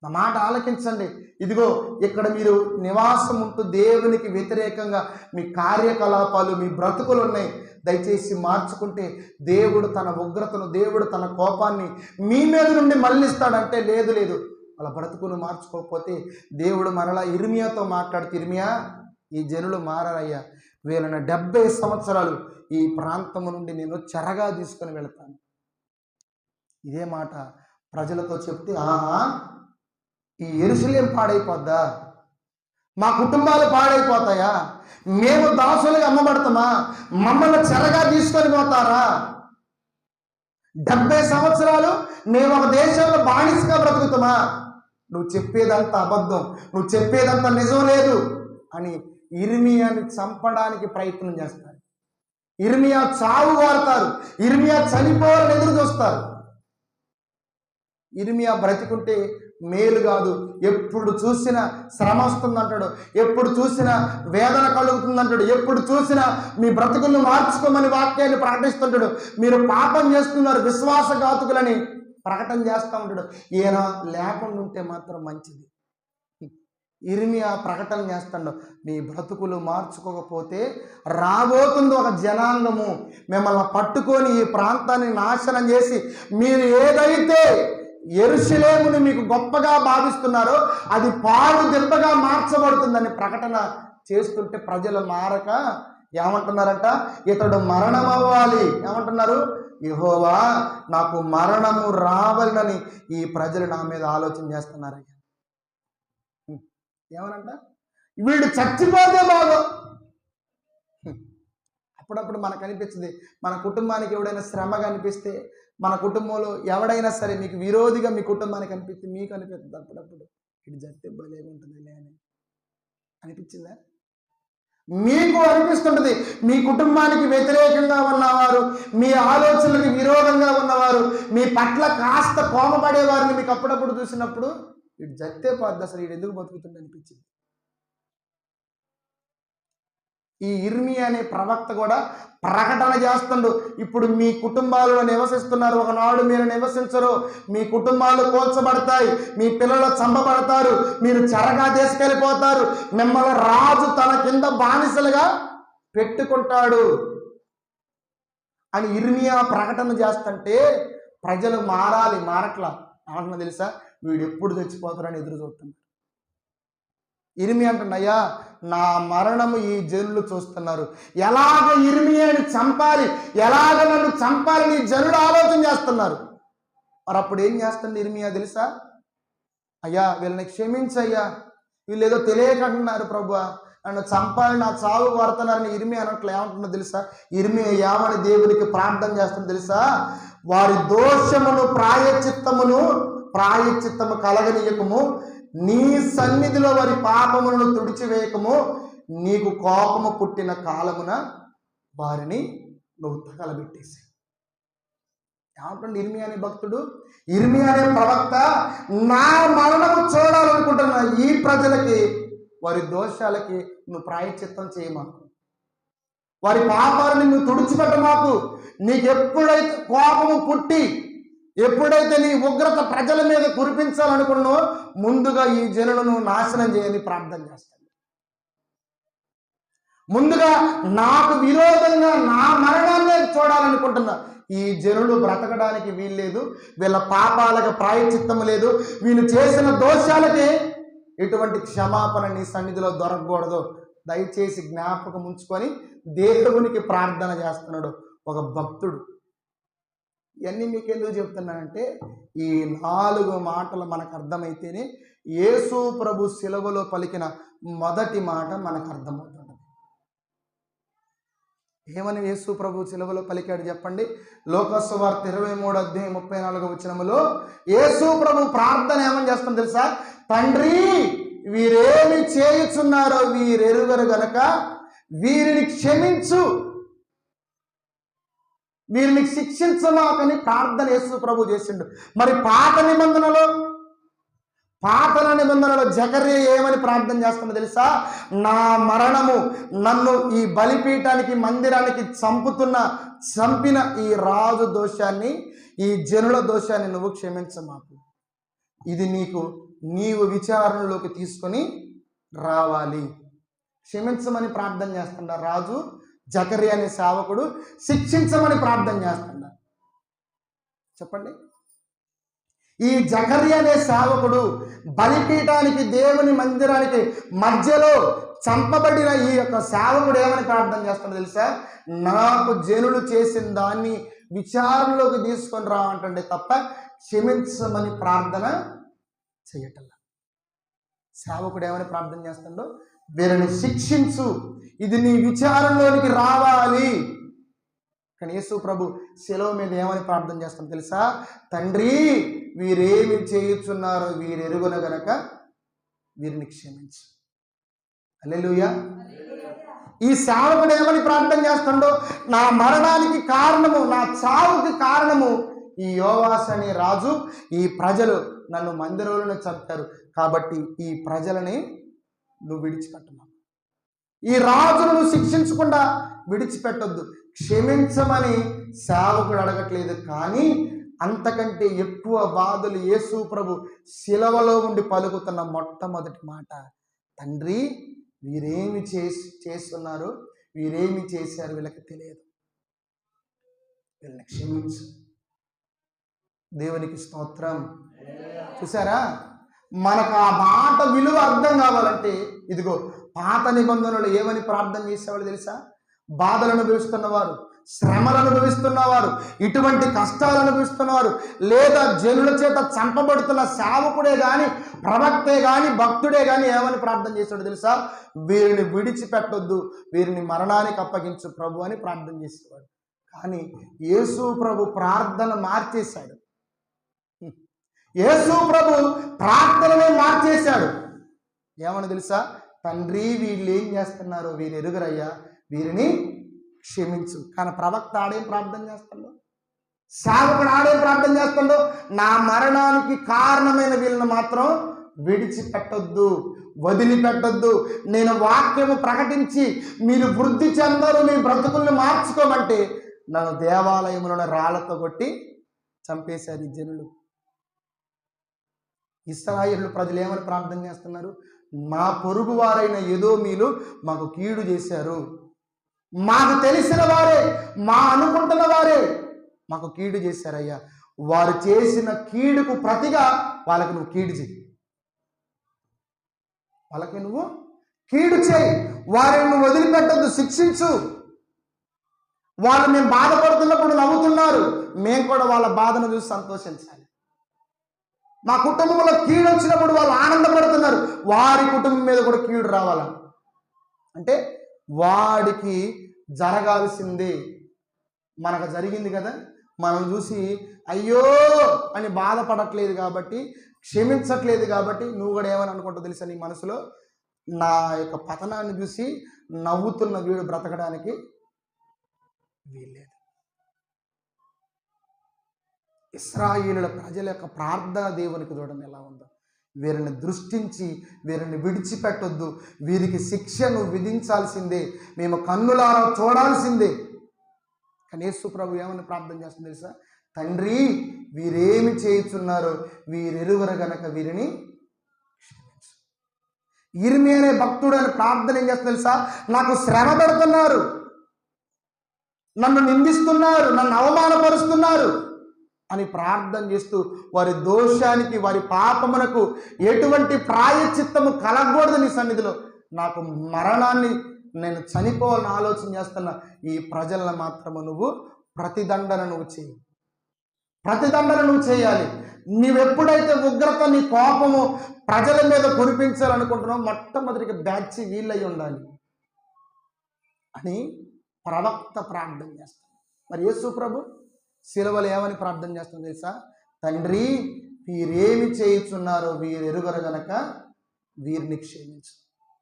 నా మాట ఆలకించండి. ఇదిగో ఇక్కడ మీరు నివాసం ఉంటూ దేవునికి వ్యతిరేకంగా మీ కార్యకలాపాలు, మీ బ్రతుకులు ఉన్నాయి. దయచేసి మార్చుకుంటే దేవుడు తన ఉగ్రతను, దేవుడు తన కోపాన్ని మీ మీద నుండి మళ్ళిస్తాడంటే లేదు లేదు. వాళ్ళ బ్రతుకును మార్చుకోకపోతే దేవుడు మరలా ఇర్మియాతో మాట్లాడుతూ, ఇర్మియా ఈ జనులు మారారయ్యా, వీళ్ళని 70 సంవత్సరాలు ఈ ప్రాంతము నుండి నేను చెరగా తీసుకొని వెళతాను. ఇదే మాట ప్రజలతో చెప్తే, ఆహా ఈ యెరూషలేం పాడైపోద్దా, మా కుటుంబాలు పాడైపోతాయా, మేము దాసులుగా అమ్మబడతామా, మమ్మల్ని చెరగా తీసుకొని పోతారా, 70 సంవత్సరాలు మేము ఒక దేశంలో బానిసగా బ్రతుకుతామా, నువ్వు చెప్పేదంతా అబద్ధం, నువ్వు చెప్పేదంతా నిజం లేదు అని ఇర్మియాని చంపడానికి ప్రయత్నం చేస్తారు. ఇర్మియా చావు వారుతారు, ఇర్మియా చనిపోవాలని ఎదురు చూస్తారు. ఇర్మియా బ్రతికుంటే మేలు కాదు, ఎప్పుడు చూసినా శ్రమ వస్తుందంటాడు, ఎప్పుడు చూసినా వేదన కలుగుతుందంటాడు, ఎప్పుడు చూసినా మీ బ్రతుకులను మార్చుకోమని వాక్యాన్ని ప్రకటిస్తుంటాడు. మీరు పాపం చేస్తున్నారు, విశ్వాసఘాతుకులని ప్రకటన చేస్తూ ఉంటాడు. ఈయన లేకుండా ఉంటే మాత్రం మంచిది. ఇర్మియా ప్రకటన చేస్తాడు, మీ బ్రతుకులు మార్చుకోకపోతే రాబోతుంది ఒక జనాంగము, మిమ్మల్ని పట్టుకొని ఈ ప్రాంతాన్ని నాశనం చేసి మీరు ఏదైతే యెరూషలేమును మీకు గొప్పగా భావిస్తున్నారో అది పాడు దెబ్బగా మార్చబడుతుందని ప్రకటన చేస్తుంటే ప్రజలు మారక ఏమంటున్నారంట, ఇతడు మరణం అవ్వాలి. ఏమంటున్నారు? యెహోవా నాకు మరణము రావాలని ఈ ప్రజలు నా మీద ఆలోచన చేస్తున్నారయ్యా. ఏమనంట, వీడు చచ్చిపోతే బాగు. అప్పుడప్పుడు మనకు అనిపించింది, మన కుటుంబానికి ఎవడైనా శ్రమ కనిపిస్తే, మన కుటుంబంలో ఎవడైనా సరే మీకు విరోధిగా మీ కుటుంబానికి అనిపిస్తే మీకు అనిపిస్తుంది అప్పుడప్పుడు, ఇది జరిగితే భలేగా ఉంటుందిలే అని అనిపించిందా? మీకు అనిపిస్తుంటుంది. మీ కుటుంబానికి వ్యతిరేకంగా ఉన్నవారు, మీ ఆలోచనలకు విరోధంగా ఉన్నవారు, మీ పట్ల కాస్త కోపపడేవారిని మీకు అప్పుడప్పుడు చూసినప్పుడు వీడు జత్తే పోద్ది, అసలు వీడు ఎందుకు బతుకుతుంది అనిపించింది. ఈ ఇర్మియా అనే ప్రవక్త కూడా ప్రకటన చేస్తుండు, ఇప్పుడు మీ కుటుంబాలలో నివసిస్తున్నారు, ఒకనాడు మీరు నివసించరు, మీ కుటుంబాలు కూల్చబడతాయి, మీ పిల్లలు చంపబడతారు, మీరు చెరగా తీసుకెళ్ళిపోతారు, మిమ్మల్ని రాజు తన కింద బానిసలుగా పెట్టుకుంటాడు అని ఇర్మియా ప్రకటన చేస్తుంటే ప్రజలు మారాలి, మారట్లా. ఏమంటున్నా తెలుసా, వీడు ఎప్పుడు చచ్చిపోతారని ఎదురు చూస్తున్నారు. ఇర్మియా అంటున్నా, అయ్యా నా మరణము ఈ జనులు చూస్తున్నారు, ఎలాగ ఇర్మియాని చంపాలి, ఎలాగ నన్ను చంపాలని ఈ జనులు ఆలోచన చేస్తున్నారు. మరి అప్పుడు ఏం చేస్తుంది ఇర్మియా తెలుసా, అయ్యా వీళ్ళని క్షమించయ్యా, వీళ్ళు ఏదో తెలియకంటున్నారు ప్రభువా, నన్ను చంపాలి, నా చావు వాడుతున్నారని ఇర్మియా అన్నట్లు ఏమంటుందో తెలుసా, ఇర్మియా ఏమని దేవునికి ప్రార్థన చేస్తుందో తెలుసా, వారి దోషమును ప్రాయశ్చిత్తము కలగనీయకము, నీ సన్నిధిలో వారి పాపములను తుడిచివేయకము, నీకు కోపము పుట్టిన కాలమున వారిని నువ్వు తగలబెట్టేసి. ఏమంటుంది ఇర్మియా అనే భక్తుడు, ఇర్మియా అనే ప్రవక్త, నా మరణము చూడాలనుకుంటున్న ఈ ప్రజలకి, వారి దోషాలకి నువ్వు ప్రాయశ్చిత్తం చేయమాకు, వారి పాపాలని నువ్వు తుడిచిపెట్టమాకు. నీకు ఎప్పుడైతే కోపము పుట్టి, ఎప్పుడైతే నీ ఉగ్రత ప్రజల మీద కురిపించాలనుకున్నావో ముందుగా ఈ జనులను నాశనం చేయని ప్రార్థన చేస్తాను. ముందుగా నాకు విరోధంగా నా మరణాన్ని చూడాలనుకుంటున్నా. ఈ జనులు బ్రతకడానికి వీల్లేదు, వీళ్ళ పాపాలకు ప్రాయశ్చిత్తము లేదు, వీళ్ళు చేసిన దోషాలకి ఎటువంటి క్షమాపణ నీ సన్నిధిలో దొరకకూడదు. దయచేసి జ్ఞాపకం ఉంచుకొని దేవునికి ప్రార్థన చేస్తున్నాడు ఒక భక్తుడు. ఇవన్నీ మీకు ఎందుకు చెప్తున్నానంటే ఈ 4 మాటలు మనకు అర్థమైతేనే యేసు ప్రభు శిలువలో పలికిన మొదటి మాట మనకు అర్థమవుతుంది. ఏమని యేసు ప్రభు శిలువలో పలికాడు చెప్పండి? లోకసువార్త 23:34 యేసు ప్రభు ప్రార్థన ఏమని చేస్తాం తెలుసా? తండ్రి, వీరేమి చేయుచున్నారో వీరెరుగరు గనక వీరిని క్షమించు, వీరిని శిక్షించమాకని ప్రార్థన యేసు ప్రభు చేసిండు. మరి పాత నిబంధనలో జకర్యా ఏమని ప్రార్థన చేస్తుందో తెలుసా? నా మరణము, నన్ను ఈ బలిపీఠానికి మందిరానికి చంపిన ఈ రాజు దోషాన్ని, ఈ జనుల దోషాన్ని నువ్వు క్షమించమాకు. ఇది నీవు విచారణలోకి తీసుకొని రావాలి. క్షమించమని ప్రార్థన చేస్తున్నా రాజు. జకర్యా అనే సేవకుడు శిక్షించమని ప్రార్థన చేస్తున్నా. చెప్పండి. ఈ జకర్యా అనే సేవకుడు బలిపీఠానికి, దేవుని మందిరానికి మధ్యలో చంపబడిన ఈ యొక్క సేవకుడు ఏమని ప్రార్థన చేస్తాడో తెలుసా? నాకు జనులు చేసిన దాన్ని విచారణలోకి తీసుకొని రావంటే తప్ప క్షమించమని ప్రార్థన చేయటల్లా. సేవకుడు ఏమని ప్రార్థన చేస్తాడో, వీరిని శిక్షించు, ఇది నీ విచారణలోనికి రావాలి. కానీ యేసు ప్రభు శిలువ మీద ఏమని ప్రార్థన చేస్తాం తెలుసా? తండ్రి, వీరేమి చేయుచున్నారో వీరెరుగున గనక వీరిని క్షమించు. హల్లెలూయా. ఈ సేవకుడు ఏమని ప్రార్థన చేస్తాడో, నా మరణానికి కారణము, నా చావుకి కారణము ఈ యోవాషు అనే రాజు, ఈ ప్రజలు నన్ను మందిరంలోనే చంపారు, కాబట్టి ఈ ప్రజలని నువ్వు విడిచిపెట్టమా. ఈ రాజును నువ్వు శిక్షించకుండా విడిచిపెట్టొద్దు. క్షమించమని సేవకుడు అడగట్లేదు, కానీ అంతకంటే ఎక్కువ బాధలు యేసు ప్రభు శిలువలో ఉండి పలుకుతున్న మొట్టమొదటి మాట, తండ్రి, వీరేమి చేస్తున్నారు, వీరేమి చేశారు వీళ్ళకి తెలియదు, వీళ్ళని క్షమించు. దేవునికి స్తోత్రం. చూసారా? మనకు ఆ మాట విలువ అర్థం కావాలంటే ఇదిగో పాత నిబంధనలు ఏమని ప్రార్థన చేసేవాళ్ళు తెలుసా? బాధలు అనుభవిస్తున్నవారు, శ్రమలు అనుభవిస్తున్నవారు, ఇటువంటి కష్టాలు అనుభవిస్తున్నవారు, లేదా జనుల చేత చంపబడుతున్న సేవకుడే కానీ, ప్రవక్తే కానీ, భక్తుడే కానీ ఏమని ప్రార్థన చేశాడు తెలుసా? వీరిని విడిచిపెట్టొద్దు, వీరిని మరణానికి అప్పగించు ప్రభు అని ప్రార్థన చేసేవాడు. కానీ యేసు ప్రభు ప్రార్థన మార్చేశాడు. యేసు ప్రభు ప్రార్థననే మార్చేశాడు. ఏమని తెలుసా? తండ్రి, వీళ్ళు ఏం చేస్తున్నారో వీరు ఎరుగరయ్యా, వీరిని క్షమించు. కానీ ప్రవక్త ఆడేం ప్రార్థన చేస్తాడో, సేవకుడు ఆడేం ప్రార్థన చేస్తాడో, నా మరణానికి కారణమైన వీళ్ళని మాత్రం విడిచిపెట్టొద్దు, వదిలిపెట్టొద్దు. నేను వాక్యము ప్రకటించి మీరు వృద్ధి చెందరు, మీ బ్రతుకుల్ని మార్చుకోమంటే నన్ను దేవాలయంలో రాళ్లతో కొట్టి చంపేశారు ఈ జనులు. ఇశ్రాయేలు ప్రజలు ఏమని ప్రార్థన చేస్తున్నారు? మా పొరుగు వారైన ఎదోమీయులు మాకు కీడు చేశారు, మాకు తెలిసిన వారే, మా అనుకుంటున్న వారే మాకు కీడు చేశారయ్యా, వారు చేసిన కీడుకు ప్రతిగా వాళ్ళకి నువ్వు కీడు చేయి, వాళ్ళకి నువ్వు కీడు చేయి, వారిని నువ్వు వదిలిపెట్టద్దు, శిక్షించు. వాళ్ళు మేము బాధపడుతున్నప్పుడు నవ్వుతున్నారు, మేము కూడా వాళ్ళ బాధను చూసి సంతోషించాలి. మా కుటుంబంలో కీడు వచ్చినప్పుడు వాళ్ళు ఆనందపడుతున్నారు, వారి కుటుంబం మీద కూడా కీడు రావాల అంటే వాడికి జరగాల్సిందే మనకు జరిగింది కదా, మనం చూసి అయ్యో అని బాధపడట్లేదు కాబట్టి, క్షమించట్లేదు కాబట్టి నువ్వు కూడా ఏమని అనుకుంటావు తెలుసా? నీ మనసులో నా యొక్క పతనాన్ని చూసి నవ్వుతున్న వీడు బ్రతకడానికి వీల్లేదు. ఇశ్రాయేలుల ప్రజల యొక్క ప్రార్థన దేవునికి చూడండి ఎలా ఉందో. వీరిని దృష్టించి వీరిని విడిచిపెట్టొద్దు, వీరికి శిక్షను విధించాల్సిందే, మేము కన్నులారా చూడాల్సిందే. కానీ యేసు ప్రభు ఏమని ప్రార్థన చేస్తుంది తెలుసా? తండ్రి, వీరేమి చేయుచున్నారో వీరెరుగరు గనక వీరిని క్షమించు. ఇర్మియా అనే భక్తుడు అని ప్రార్థన ఏం చేస్తుంది తెలుసా? నాకు శ్రమ పెడుతున్నారు, నన్ను నిందిస్తున్నారు, నన్ను అవమానపరుస్తున్నారు, అని ప్రార్థన చేస్తూ వారి దోషానికి, వారి పాపమునకు ఎటువంటి ప్రాయశ్చిత్తము కలగకూడదు నీ సన్నిధిలో, నాకు మరణాన్ని నేను చనిపోవాలని ఆలోచన చేస్తున్న ఈ ప్రజలను మాత్రము నువ్వు ప్రతిదండన నువ్వు చేయి, ప్రతిదండన నువ్వు చేయాలి. నీవెప్పుడైతే ఉగ్రత, నీ కోపము ప్రజల మీద కురిపించాలనుకుంటున్నావు, మొట్టమొదటిగా బ్యాచ్ వీళ్ళై ఉండాలి అని ప్రవక్త ప్రార్థన చేస్తాడు. మరి యేసు ప్రభు శిలువలో ఏమని ప్రార్థన చేస్తుంది తెలుసా? తండ్రి, వీరేమి చేయుచున్నారో వీరు ఎరుగరు గనక వీరిని క్షమించు.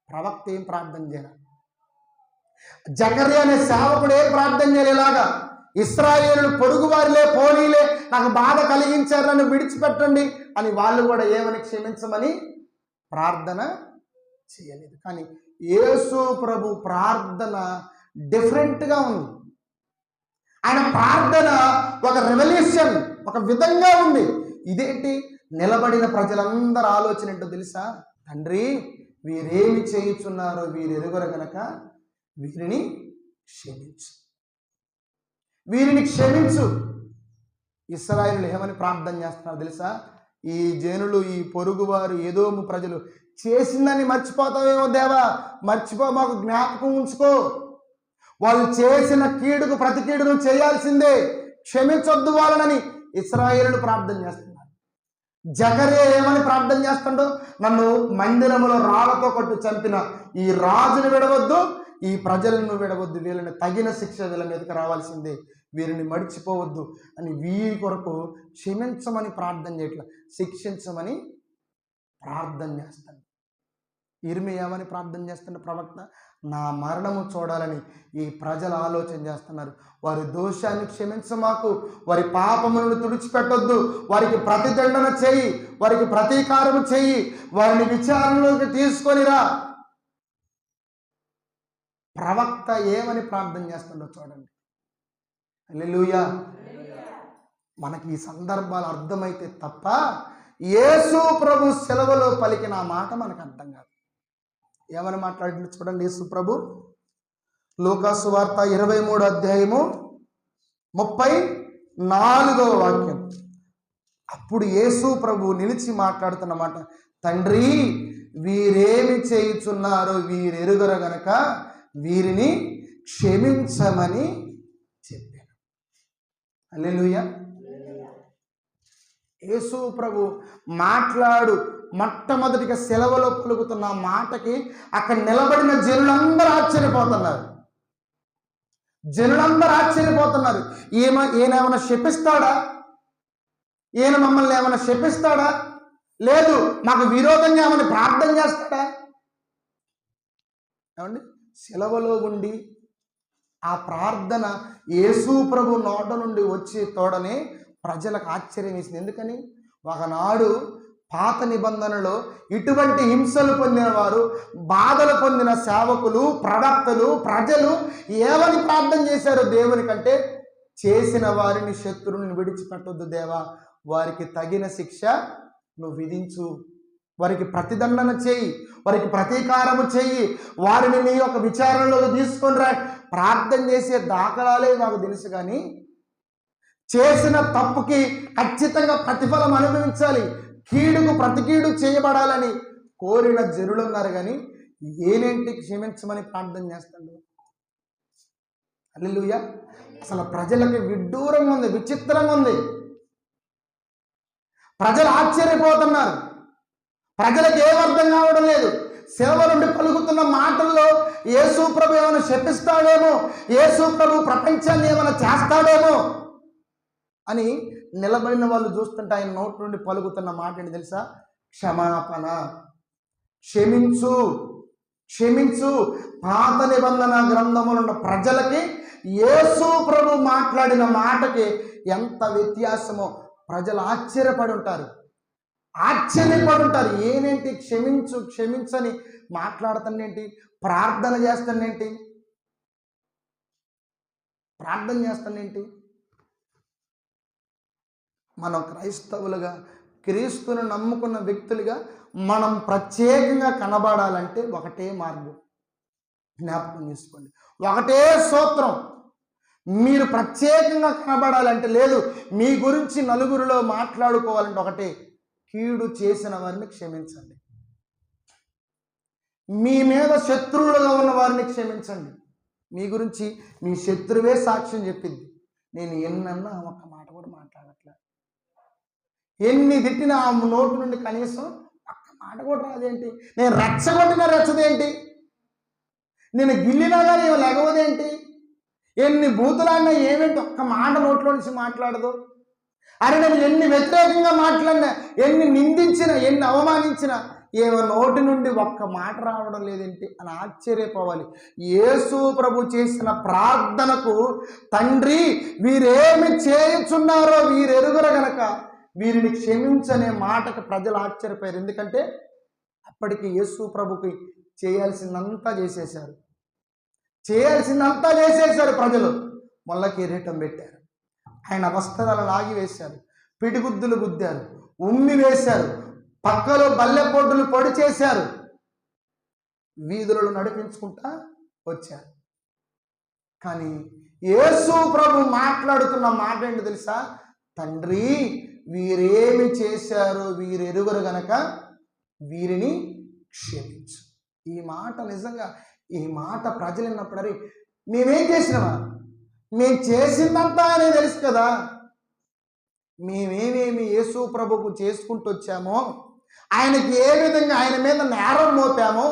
ప్రవక్త ఏం ప్రార్థన చేయాలి? జకర్యా అనే సేవకుడు ఏం ప్రార్థన చేయాలి? ఇలాగా ఇశ్రాయేలు పొరుగువారిలే, పోనీలే, నాకు బాధ కలిగించారు, నన్ను విడిచిపెట్టండి అని వాళ్ళు కూడా ఏమని క్షమించమని ప్రార్థన చేయలేదు. కానీ యేసు ప్రభు ప్రార్థన డిఫరెంట్గా ఉంది. ఆయన ప్రార్థన ఒక రెవల్యూషన్, ఒక విధంగా ఉంది. ఇదేంటి? నిలబడిన ప్రజలందరూ ఆలోచన ఏంటో తెలుసా? తండ్రి, వీరేమి చేయుచున్నారో వీరు ఎరుగరు గనక వీరిని క్షమించు, వీరిని క్షమించు. ఇశ్రాయేలు ఏమని ప్రార్థన చేస్తున్నారు తెలుసా? ఈ జనులు, ఈ పొరుగువారు, ఏదోము ప్రజలు చేసిందని మర్చిపోతావేమో దేవా, మర్చిపో, మాకు జ్ఞాపకం ఉంచుకో. వాళ్ళు చేసిన కీడుకు ప్రతి కీడును చేయాల్సిందే, క్షమించొద్దు వాళ్ళనని ఇశ్రాయేలు ప్రార్థన చేస్తున్నారు. జకర్యా ఏమని ప్రార్థన చేస్తాడో? నన్ను మందిరములో రాళ్లతో కొట్టి చంపిన ఈ రాజును విడవద్దు, ఈ ప్రజలను విడవద్దు, వీళ్ళని తగిన శిక్ష వీళ్ళ మీదకి రావాల్సిందే, వీరిని మడిచిపోవద్దు అని వీరి కొరకు క్షమించమని ప్రార్థన చేయట్లా, శిక్షించమని ప్రార్థన చేస్తాడు. ఇర్మియా ఏమని ప్రార్థన చేస్తున్న ప్రవక్త? నా మరణము చూడాలని ఈ ప్రజలు ఆలోచన చేస్తున్నారు, వారి దోషాన్ని క్షమించమాకు, వారి పాపములను తుడిచిపెట్టొద్దు, వారికి ప్రతిదండన చేయి, వారికి ప్రతీకారము చేయి, వారిని విచారణలోకి తీసుకొనిరా. ప్రవక్త ఏమని ప్రార్థన చేస్తుండో చూడండి. హల్లెలూయా. మనకి ఈ సందర్భాలు అర్థమైతే తప్ప యేసు ప్రభు సెలవులో పలికిన మాట మనకు అర్థం కాదు. ఏమని మాట్లాడింది చూడండి యేసు ప్రభు. లూకాసు వార్త 23వ అధ్యాయము 34వ వాక్యం. అప్పుడు యేసు ప్రభు నిలిచి మాట్లాడుతున్న మాట, తండ్రి, వీరేమి చేయుచున్నారో వీరు ఎరుగరు గనక వీరిని క్షమించమని చెప్పాను. హల్లెలూయా. యేసు ప్రభు మాట్లాడు మొట్టమొదటిగా సెలవులో పలుకుతున్న మాటకి అక్కడ నిలబడిన జనులందరూ ఆశ్చర్యపోతున్నారు. ఈయన ఏమైనా శపిస్తాడా? ఈయన మమ్మల్ని ఏమైనా శపిస్తాడా? లేదు, మాకు విరోధంగా ఏమైనా ప్రార్థన చేస్తాడా? ఏమండి, సెలవులో ఉండి ఆ ప్రార్థన యేసు ప్రభు నోట నుండి వచ్చే తోడనే ప్రజలకు ఆశ్చర్యం వేసింది. ఎందుకని? ఒకనాడు పాత నిబంధనలో ఇటువంటి హింసలు పొందిన వారు, బాధలు పొందిన సేవకులు, ప్రవక్తలు, ప్రజలు ఏమని ప్రార్థన చేశారు దేవుని కంటే? చేసిన వారిని, శత్రువుని విడిచిపెట్టొద్దు దేవా, వారికి తగిన శిక్ష నువ్వు విధించు, వారికి ప్రతిదండన చేయి, వారికి ప్రతీకారము చేయి, వారిని నీ యొక్క విచారణలోకి తీసుకొని రా. ప్రార్థన చేసే దాఖలాలే నాకు తెలుసు, కానీ చేసిన తప్పుకి ఖచ్చితంగా ప్రతిఫలం అనుభవించాలి, కీడుకు ప్రతి కీడు చేయబడాలని కోరిన జనులు ఉన్నారు. కానీ ఏనేంటి క్షమించమని ప్రార్థన చేస్తాడు? హల్లెలూయా. అసలు ప్రజలకి విడ్డూరంగా ఉంది, విచిత్రంగా ఉంది. ప్రజలు ఆశ్చర్యపోతున్నారు, ప్రజలకు ఏం అర్థం కావడం లేదు. సేవ నుండి పలుకుతున్న మాటల్లో యేసు ప్రభు ఏమైనా శపిస్తాడేమో, యేసు ప్రభు ప్రపంచాన్ని ఏమైనా చేస్తాడేమో అని నిలబడిన వాళ్ళు చూస్తుంటే ఆయన నోటి నుండి పలుకుతున్న మాట ఏంటి తెలుసా? క్షమాపణ, క్షమించు, క్షమించు. పాత నిబంధన గ్రంథములో ఉన్న ప్రజలకి యేసు ప్రభు మాట్లాడిన మాటకి ఎంత వ్యత్యాసమో ప్రజలు ఆశ్చర్యపడి ఉంటారు. ఏనేంటి క్షమించు, క్షమించని మాట్లాడుతానేంటి? ప్రార్థన చేస్తానేంటి? మనం క్రైస్తవులుగా, క్రీస్తును నమ్ముకున్న వ్యక్తులుగా మనం ప్రత్యేకంగా కనబడాలంటే ఒకటే మార్గం, జ్ఞాపకం చేసుకోండి, ఒకటే సూత్రం. మీరు ప్రత్యేకంగా కనబడాలంటే లేదు, మీ గురించి నలుగురిలో మాట్లాడుకోవాలంటే ఒకటే, కీడు చేసిన వారిని క్షమించండి. మీ మీద శత్రువులుగా ఉన్న వారిని క్షమించండి. మీ గురించి మీ శత్రువే సాక్ష్యం చెప్పింది, నేను ఎన్నన్నా ఒక్క మాట కూడా మాట్లాడట్లే, ఎన్ని తిట్టినా ఆ నోటి నుండి కనీసం ఒక్క మాట కూడా రాదేంటి, నేను రెచ్చగొట్టినా రెచ్చదేంటి, నేను గిల్లినా కానీ లెగవదేంటి, ఎన్ని బూతులన్నా ఏమేంటి, ఒక్క మాట నోట్లో నుంచి మాట్లాడదు. అరే నేను ఎన్ని వ్యతిరేకంగా మాట్లాడినా, ఎన్ని నిందించినా, ఎన్ని అవమానించినా ఏమో నోటి నుండి ఒక్క మాట రావడం లేదేంటి అని ఆశ్చర్యపోవాలి. యేసు ప్రభు చేసిన ప్రార్థనకు, తండ్రి వీరేమి చేయుచున్నారో వీరెరుగురు గనక వీరిని క్షమించనే మాటకు ప్రజలు ఆశ్చర్యపోయారు. ఎందుకంటే అప్పటికి యేసు ప్రభుకి చేయాల్సిందంతా చేసేశారు, ప్రజలు. మొల్ల కిరీటం పెట్టారు, ఆయన వస్త్రాలు లాగి వేశారు, పిడిగుద్దులు గుద్దారు, ఉమ్మి వేశారు, పక్కలో బల్లెపొడ్డులు పొడి చేశారు, వీధులను నడిపించుకుంటా వచ్చారు. కానీ యేసు ప్రభు మాట్లాడుతున్న మాట ఏంటి తెలుసా? తండ్రి వీరేమి చేశారో వీరెరుగురు గనక వీరిని క్షమించు. ఈ మాట నిజంగా, ఈ మాట ప్రజలు విన్నప్పుడు అరే మేమేం చేసినామా, మేము చేసిందంతా అనేది తెలుసు కదా, మేమేమేమి యేసు ప్రభుకు చేసుకుంటూ వచ్చామో, ఆయనకి ఏ విధంగా ఆయన మీద నేరం మోపామో,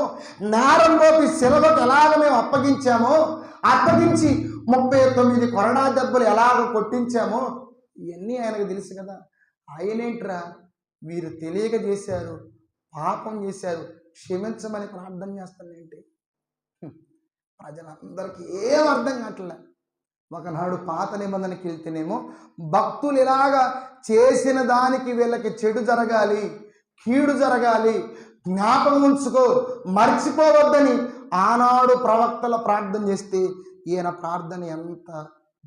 నేరం మోపి శిలవకు ఎలాగ మేము అప్పగించి 39 కొరడా దెబ్బలు ఎలాగ కొట్టించామో ఇవన్నీ ఆయనకు తెలుసు కదా. ఆయనేంట్రా వీరు తెలియక చేశారు, పాపం చేశారు, క్షమించమని ప్రార్థన చేస్తానేంటి? ప్రజలందరికీ ఏం అర్థం కావట్లే. ఒకనాడు పాత నిబంధనకి వెళ్తేనేమో భక్తులు ఇలాగా చేసిన దానికి వీళ్ళకి చెడు జరగాలి, కీడు జరగాలి, జ్ఞాపకం ఉంచుకో, మర్చిపోవద్దని ఆనాడు ప్రవక్తల ప్రార్థన చేస్తే ఈయన ప్రార్థన ఎంత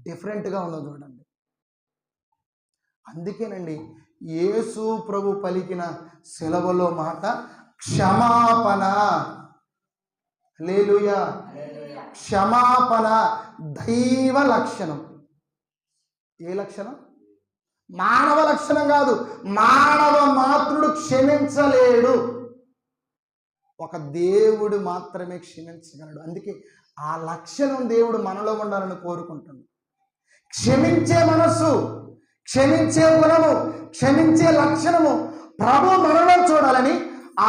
డిఫరెంట్గా ఉందో చూడండి. అందుకేనండి యేసు ప్రభు పలికిన సెలవులో మాట క్షమాపణ. హల్లెలూయా. క్షమాపణ దైవ లక్షణం. ఏ లక్షణం? మానవ లక్షణం కాదు. మానవ మాత్రుడు క్షమించలేడు, ఒక దేవుడు మాత్రమే క్షమించగలడు. అందుకే ఆ లక్షణం దేవుడు మనలో ఉండాలని కోరుకుంటుంది. క్షమించే మనస్సు, క్షమించే గుణము, క్షమించే లక్షణము ప్రభు మనలో చూడాలని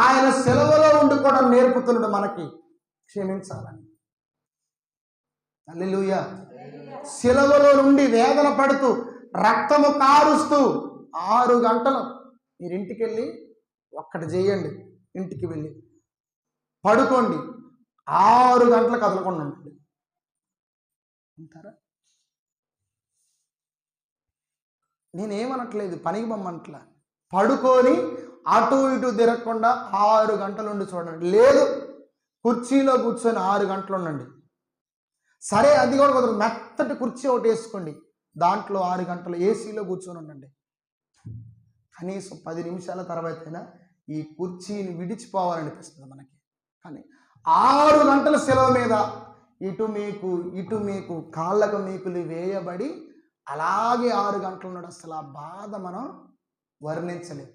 ఆయన సెలవులో ఉండుకోవడం నేర్పుతున్నాడు మనకి, క్షమించాలని. హల్లెలూయా. సెలవులో నుండి వేదన పడుతూ రక్తము కారుస్తూ 6 గంటలు మీరు ఇంటికి వెళ్ళి ఒక్కటి చేయండి, ఇంటికి వెళ్ళి పడుకోండి, 6 గంటలు కదలకుండా ఉండండి అంటారా? నేనేమనట్లేదు, పనికి బొమ్మనట్లా, పడుకొని అటు ఇటు తిరగకుండా 6 గంటలు ఉండి చూడండి. లేదు కుర్చీలో కూర్చొని 6 గంటలు ఉండండి, సరే అది కూడా కుదరదు, మెత్తటి కుర్చీ ఒకటి వేసుకోండి, దాంట్లో 6 గంటలు ఏసీలో కూర్చొని ఉండండి. కనీసం 10 నిమిషాల తర్వాతైనా ఈ కుర్చీని విడిచిపోవాలనిపిస్తుంది మనకి. కానీ 6 గంటల సెలవు మీద ఇటు మీకు కాళ్ళకు మీకులు వేయబడి అలాగే 6 గంటలు ఉన్నాడు. అసలు ఆ బాధ మనం వర్ణించలేము.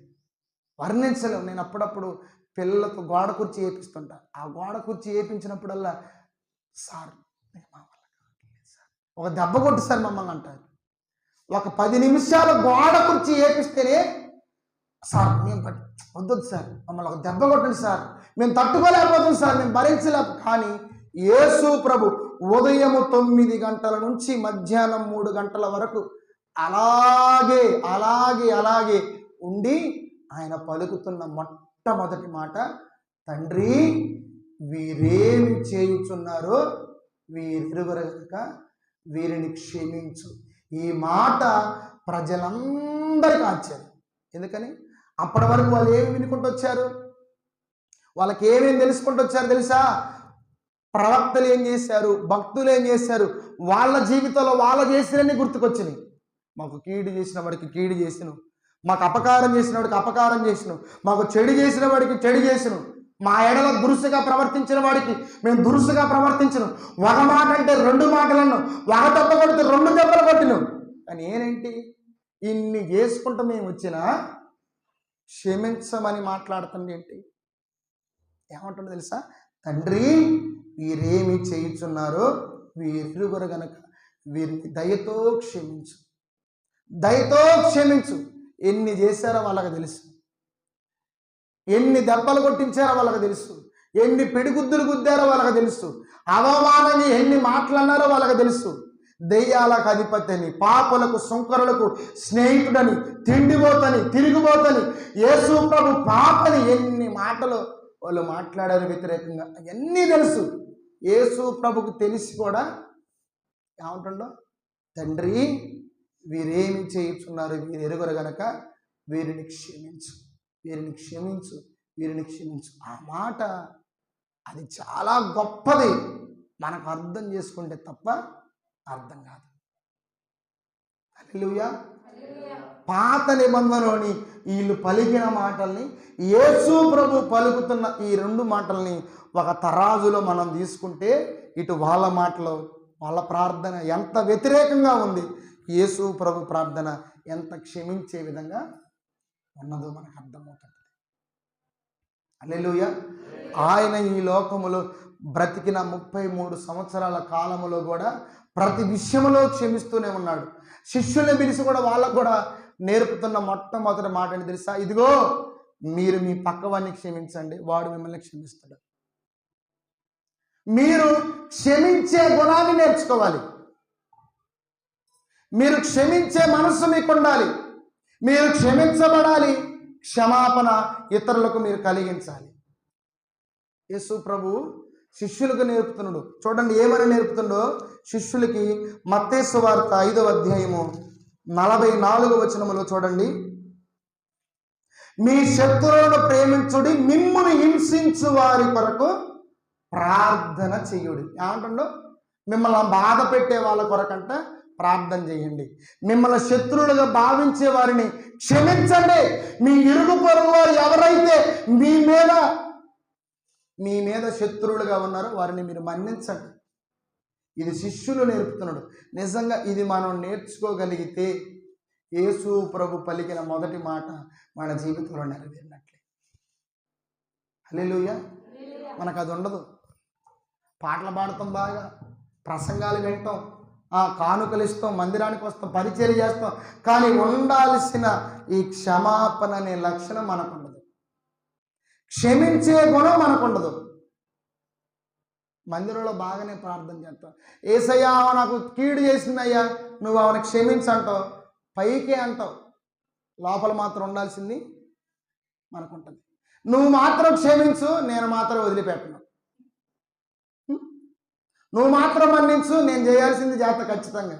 నేను అప్పుడప్పుడు పిల్లలకు గోడ కుర్చీ వేపిస్తుంటా. ఆ గోడ కుర్చీ వేయించినప్పుడల్లా సార్ ఒక దెబ్బ కొట్టు సార్ మమ్మల్ని అంటారు. ఒక 10 నిమిషాలు గోడ కుర్చీ వేపిస్తేనే సార్ మేము వద్దు సార్, మమ్మల్ని ఒక దెబ్బ కొట్టండి సార్, మేము తట్టుకోలేకపోతుంది సార్, మేము భరించలేము. కానీ యేసు ప్రభు ఉదయం 9 గంటల నుంచి మధ్యాహ్నం 3 గంటల వరకు అలాగే ఉండి ఆయన పలుకుతున్న మొట్టమొదటి మాట, తండ్రి వీరేమి చేయుచున్నారో వీరెరుగురు గనుక వీరిని క్షమించు. ఈ మాట ప్రజలందరికీ ఆశ్చర్యం. ఎందుకని? అప్పటి వరకు వాళ్ళు ఏమి వినుకుంటూ వచ్చారు, వాళ్ళకి ఏమేమి తెలుసుకుంటూ వచ్చారు తెలుసా? ప్రవక్తలు ఏం చేశారు, భక్తులు ఏం చేశారు, వాళ్ళ జీవితంలో వాళ్ళు చేసినవన్నీ గుర్తుకొచ్చినాయి. మాకు కీడు చేసిన వాడికి కీడు చేసినావు, మాకు అపకారం చేసిన వాడికి అపకారం చేసినావు, మాకు చెడు చేసిన వాడికి చెడు చేసినావు, మా ఎడల దురుసుగా ప్రవర్తించిన వాడికి మేము దురుసుగా ప్రవర్తించను. ఒక మాట అంటే 2 మాటలను, ఒక దెబ్బ కొడితే 2 దెబ్బలు కొట్టిను. కానీ ఏంటి, ఇన్ని చేసుకుంటూ మేము వచ్చినా క్షమించమని మాట్లాడుతుంది ఏంటి? ఏమంటుందో తెలుసా? తండ్రి, వీరేమి చేయుచున్నారో వీరెరుగరు గనక వీరిని దయతో క్షమించు, దయతో క్షమించు. ఎన్ని చేశారో వాళ్ళకి తెలుసు, ఎన్ని దెబ్బలు కొట్టించారో వాళ్ళకి తెలుసు, ఎన్ని పిడిగుద్దులు గుద్దారో వాళ్ళకి తెలుసు, అవమానంగా ఎన్ని మాటలన్నారో వాళ్ళకి తెలుసు. దెయ్యాలకు అధిపతి అని, పాపులకు సుంకరులకు స్నేహితుడని, తిండిపోతని, తిరిగిపోతని, యేసు ప్రభు పాపని ఎన్ని మాటలు వాళ్ళు మాట్లాడారు వ్యతిరేకంగా. అవన్నీ తెలుసు. యేసు ప్రభుకు తెలిసి కూడా ఏమంటుండో, తండ్రి వీరేమి చేయుచున్నారు వీరు ఎరుగరు గనక వీరిని క్షమించు, వీరిని క్షమించు, వీరిని క్షమించు. ఆ మాట అది చాలా గొప్పది. మనకు అర్థం చేసుకుంటే తప్ప అర్థం కాదు. హల్లెలూయా. పాత నిబంధనలోని వీళ్ళు పలికిన మాటల్ని, యేసు ప్రభు పలుకుతున్న ఈ 2 మాటల్ని ఒక తరాజులో మనం తీసుకుంటే ఇటు వాళ్ళ మాటలు, వాళ్ళ ప్రార్థన ఎంత వ్యతిరేకంగా ఉంది, యేసు ప్రభు ప్రార్థన ఎంత క్షమించే విధంగా ఉన్నదో మనకు అర్థమవుతుంది. హల్లెలూయా. ఆయన ఈ లోకములో బ్రతికిన 33 సంవత్సరాల కాలములో కూడా ప్రతి విషయంలో క్షమిస్తూనే ఉన్నాడు. శిష్యుల్ని పిలిచి కూడా వాళ్ళకు కూడా నేర్పుతున్న మొట్టమొదటి మాట అని తెలుసా? ఇదిగో మీరు మీ పక్కవాన్ని క్షమించండి, వాడు మిమ్మల్ని క్షమిస్తాడు. మీరు క్షమించే గుణాన్ని నేర్చుకోవాలి. మీరు క్షమించే మనస్సు మీకు ఉండాలి. మీరు క్షమించబడాలి. క్షమాపణ ఇతరులకు మీరు కలిగించాలి. యేసు ప్రభు శిష్యులకు నేర్పుతున్నాడు. చూడండి ఏమని నేర్పుతుండో శిష్యులకి. మత్తయి సువార్త 5వ అధ్యాయము 44వ వచనములో చూడండి. మీ శత్రువులను ప్రేమించుడి, మిమ్మును హింసించు వారి కొరకు ప్రార్థన చెయ్యుడి. ఏమంటుండో, మిమ్మల్ని బాధ పెట్టే వాళ్ళ కొరకంట ప్రార్థన చేయండి. మిమ్మల్ని శత్రువులుగా భావించే వారిని క్షమించండి. మీ ఇరుగు పొరుగు వారు ఎవరైతే మీ మీద శత్రువులుగా ఉన్నారో వారిని మీరు మన్నించండి. ఇది శిష్యులు నేర్పుతున్నాడు. నిజంగా ఇది మనం నేర్చుకోగలిగితే యేసు ప్రభు పలికిన మొదటి మాట మన జీవితంలో నెరవేరినట్లే. హల్లెలూయా. మనకు అది ఉండదు. పాటలు పాడతాం, బాగా ప్రసంగాలు వింటాం, కానుకలు ఇస్తాం, మందిరానికి వస్తాం, పరిచర్య చేస్తాం, కానీ ఉండాల్సిన ఈ క్షమాపణ అనే లక్షణం మనకు ఉండదు. క్షమించే గుణం మనకు ఉండదు. మందిరంలో బాగానే ప్రార్థన చేస్తాం, ఏసయ్యా నాకు కీడు చేసిందయ్యా నువ్వు అవని క్షమించంటావు, పైకే అంటావు, లోపల మాత్రం ఉండాల్సింది మనకుంటుంది. నువ్వు మాత్రం క్షమించు, నేను మాత్రం వదిలిపెట్టను. నువ్వు మాత్రం మన్నించు, నేను చేయాల్సింది చేత ఖచ్చితంగా.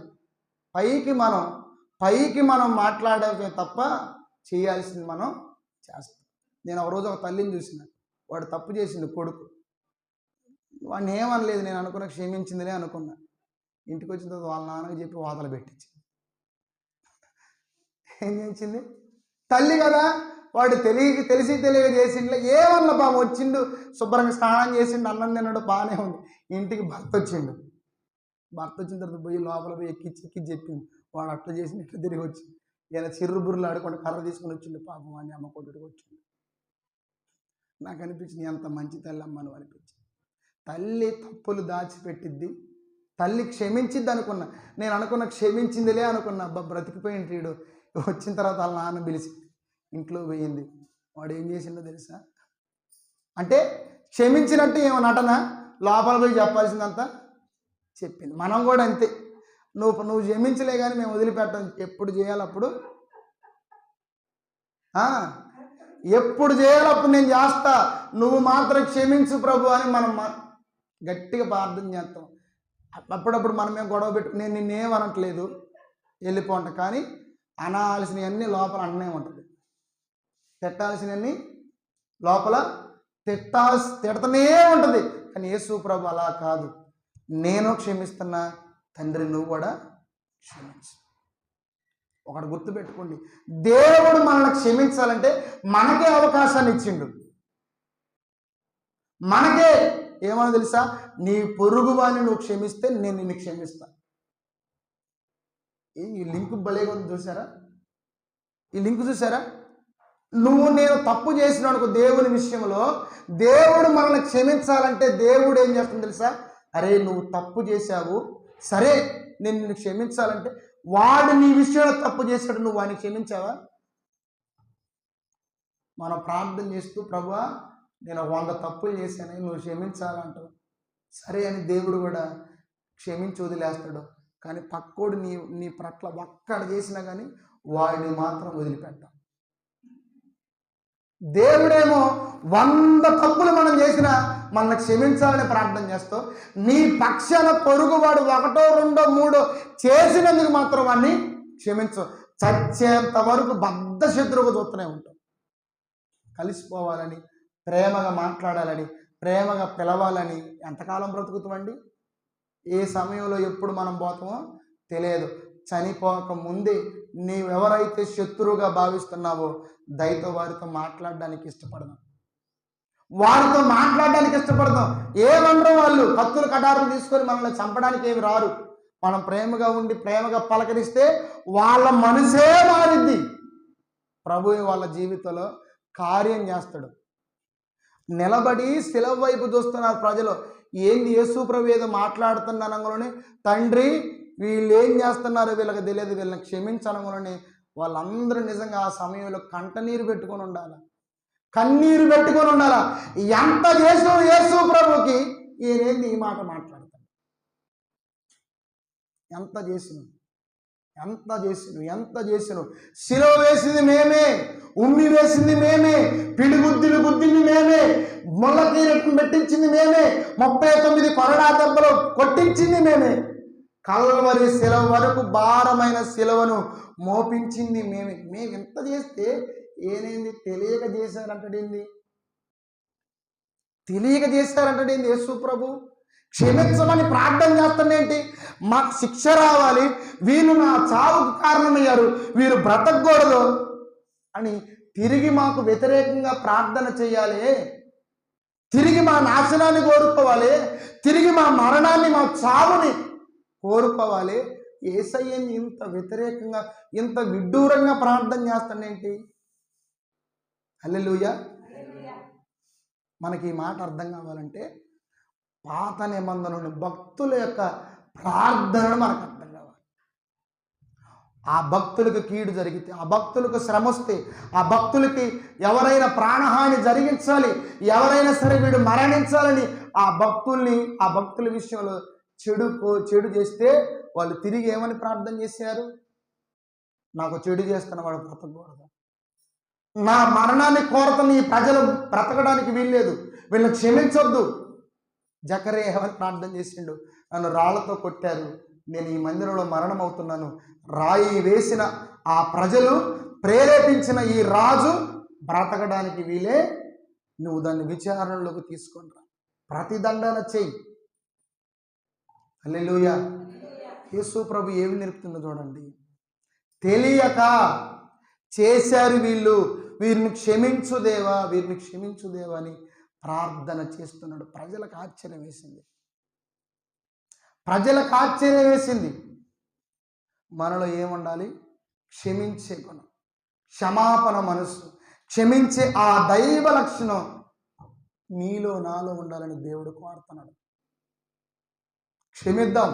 పైకి మనం మాట్లాడమే తప్ప చేయాల్సింది మనం చేస్తాం. నేను ఒక రోజు ఒక తల్లిని చూసిన, వాడు తప్పు చేసింది కొడుకు, వాడిని ఏమనలేదు, నేను అనుకున్న క్షమించిందిలే అనుకున్నా. ఇంటికి వచ్చిన తర్వాత వాళ్ళ నాన్నకి చెప్పి వాతలు పెట్టించింది. ఏం చేసింది? తల్లి కదా, వాడు తెలిసి తెలియక చేసిండ్లే, ఏమన్నా పాపం వచ్చిండు, శుభ్రంగా స్నానం చేసిండు, అన్నం తిన్నాడు, బాగానే ఉంది. ఇంటికి భర్త వచ్చిండు. భర్త వచ్చిన తర్వాత పోయి లోపల పోయి ఎక్కిచ్చి చెప్పింది, వాడు అట్లా చేసి ఇట్లా తిరిగి వచ్చింది. ఈయన చిర్రుబుర్రులు ఆడుకుంటే కర్ర తీసుకుని వచ్చిండు, పాపం వాడిని అమ్మ కొట్టుడికి వచ్చిండు. నాకు అనిపించింది ఎంత మంచి తల్లి అమ్మను అనిపించింది. తల్లి తప్పులు దాచిపెట్టిద్ది, తల్లి క్షమించిద్ది అనుకున్నా. నేను అనుకున్న క్షమించిందిలే అనుకున్నా. అబ్బా బ్రతికిపోయింది వీడు. వచ్చిన తర్వాత వాళ్ళ నాన్న పిలిచి ఇంట్లో పోయింది. వాడు ఏం చేసిందో తెలుసా? అంటే క్షమించినట్టు ఏమో నటన, లోపల పోయి చెప్పాల్సిందంతా చెప్పింది. మనం కూడా అంతే. నువ్వు క్షమించలే కానీ మేము వదిలిపెట్టాం. ఎప్పుడు చేయాలప్పుడు ఎప్పుడు చేయాలప్పుడు నేను చేస్తా, నువ్వు మాత్రం క్షమించు ప్రభు అని మనం గట్టిగా ప్రార్థన చేస్తాం. అప్పుడప్పుడు మనమే గొడవ పెట్టు, నేను నిన్నేమనట్లేదు వెళ్ళిపోంట, కానీ అనాల్సినవన్నీ లోపల అన్నే ఉంటుంది. తిట్టాల్సినవన్నీ లోపల తిడతనే ఉంటుంది. కానీ యేసు ప్రభు అలా కాదు. నేను క్షమిస్తున్నా తండ్రి, నువ్వు కూడా క్షమించు. ఒకటి గుర్తుపెట్టుకోండి, దేవుడు మనల్ని క్షమించాలంటే మనకే అవకాశాన్ని ఇచ్చిండు. మనకే ఏమన్నా తెలుసా, నీ పొరుగు వాడిని నువ్వు క్షమిస్తే నేను నిన్ను క్షమిస్తా. ఈ లింక్ భలేగా ఉంది చూసారా? ఈ లింక్ చూసారా? నువ్వు నేను తప్పు చేసినానుకో దేవుని విషయంలో, దేవుడు మనల్ని క్షమించాలంటే దేవుడు ఏం చేస్తుంది తెలుసా? అరే నువ్వు తప్పు చేశావు, సరే నేను నిన్ను క్షమించాలంటే, వాడు నీ విషయంలో తప్పు చేశాడు, నువ్వు వాడిని క్షమించావా? మనం ప్రార్థన చేస్తూ ప్రభువా నేను 100 తప్పులు చేశాను, నువ్వు క్షమించాలంటావు. సరే అని దేవుడు కూడా క్షమించి వదిలేస్తాడు. కానీ పక్కోడు నీ పట్ల ఒక్కడ చేసినా కానీ వాడిని మాత్రం వదిలిపెట్టాం. దేవుడేమో 100 తప్పులు మనం చేసినా మనల్ని క్షమించాలని ప్రార్థన చేస్తావు. నీ పక్షాన పొరుగువాడు 1, 2, 3 చేసినందుకు మాత్రం వాడిని క్షమించు. చచ్చేంత వరకు బద్ధ శత్రువుగా చూస్తూనే ఉంటాం. కలిసిపోవాలని, ప్రేమగా మాట్లాడాలని, ప్రేమగా పిలవాలని ఎంతకాలం బ్రతుకుతామండి? ఏ సమయంలో ఎప్పుడు మనం పోతామో తెలియదు. చనిపోక ముందే నీవెవరైతే శత్రువుగా భావిస్తున్నావో దయతో వారితో మాట్లాడడానికి ఇష్టపడదాం. వారితో మాట్లాడడానికి ఇష్టపడదాం. ఏమనరు వాళ్ళు, కత్తులు కటారులు తీసుకొని మనల్ని చంపడానికి ఏమి రారు. మనం ప్రేమగా ఉండి ప్రేమగా పలకరిస్తే వాళ్ళ మనసే మారిద్ది. ప్రభువు వాళ్ళ జీవితంలో కార్యం చేస్తాడు. నిలబడి శిలువ వైపు చూస్తున్నారు ప్రజలు. ఏంది యేసు ప్రభు ఏదో మాట్లాడుతున్ననగానే, తండ్రి వీళ్ళు ఏం చేస్తున్నారు వీళ్ళకి తెలియదు, వీళ్ళని క్షమించనగానే వాళ్ళందరూ నిజంగా ఆ సమయంలో కంటనీరు పెట్టుకొని ఉండాలి, కన్నీరు పెట్టుకొని ఉండాలా. ఎంత చేసిన యేసు ప్రభుకి ఈయనేంది ఈ మాట మాట్లాడతాడు? ఎంత చేసిన శిలువ వేసింది మేమే, ఉమ్మి వేసింది మేమే, పిడిగుద్దులు గుద్దింది మేమే, ముళ్ళ కిరీటం పెట్టించింది మేమే, 39 కొరడా దెబ్బలు కొట్టించింది మేమే, కల్వరి శిలువ వరకు భారమైన శిలువను మోపించింది మేమే. మేము ఎంత చేస్తే ఏనేంది తెలియక చేశారంటడేంది? యేసు ప్రభు క్షమించమని ప్రార్థన చేస్తానేంటి? మాకు శిక్ష రావాలి, వీళ్ళు నా చావుకు కారణమయ్యారు, వీరు బ్రతకూడదు అని తిరిగి మాకు వ్యతిరేకంగా ప్రార్థన చేయాలి, తిరిగి మా నాశనాన్ని కోరుకోవాలి, తిరిగి మా మరణాన్ని, మా చావుని కోరుకోవాలి. యేసయ్యని ఇంత వ్యతిరేకంగా, ఇంత విడ్డూరంగా ప్రార్థన చేస్తానేంటి? హల్లెలూయా. మనకి ఈ మాట అర్థం కావాలంటే పాత నిబంధనలోని భక్తుల యొక్క ప్రార్థనను మనకు అర్థం కావాలి. ఆ భక్తులకు కీడు జరిగితే, ఆ భక్తులకు శ్రమ వస్తే, ఆ భక్తులకి ఎవరైనా ప్రాణహాని జరిగించాలి, ఎవరైనా సరే వీడు మరణించాలని ఆ భక్తుల విషయంలో చెడు చేస్తే వాళ్ళు తిరిగి ఏమని ప్రార్థన చేశారు? నాకు చెడు చేస్తున్న వాడు బ్రతకూడదు, నా మరణాన్ని కోరుతున్న ఈ ప్రజలు బ్రతకడానికి వీల్లేదు, వీళ్ళని క్షమించొద్దు. జకరియా ఏమని ప్రార్థన చేసిండు? నన్ను రాళ్లతో కొట్టారు, నేను ఈ మందిరంలో మరణం అవుతున్నాను, రాయి వేసిన ఆ ప్రజలు ప్రేరేపించిన ఈ రాజు బ్రతకడానికి వీలే, నువ్వు దాన్ని విచారణలోకి తీసుకొని రా, ప్రతిదండన చెయ్యి. హల్లెలూయా. యేసు ప్రభు ఏమి నేర్పుతుందో చూడండి. తెలియక చేశారు వీరిని క్షమించు దేవా, వీరిని క్షమించు దేవా అని ప్రార్థన చేస్తున్నాడు. ప్రజలకు ఆశ్చర్యం వేసింది. మనలో ఏముండాలి? క్షమించే గుణం, క్షమాపణ మనసు, క్షమించే ఆ దైవ లక్షణం నీలో నాలో ఉండాలని దేవుడు కోరుతున్నాడు. క్షమిద్దాం.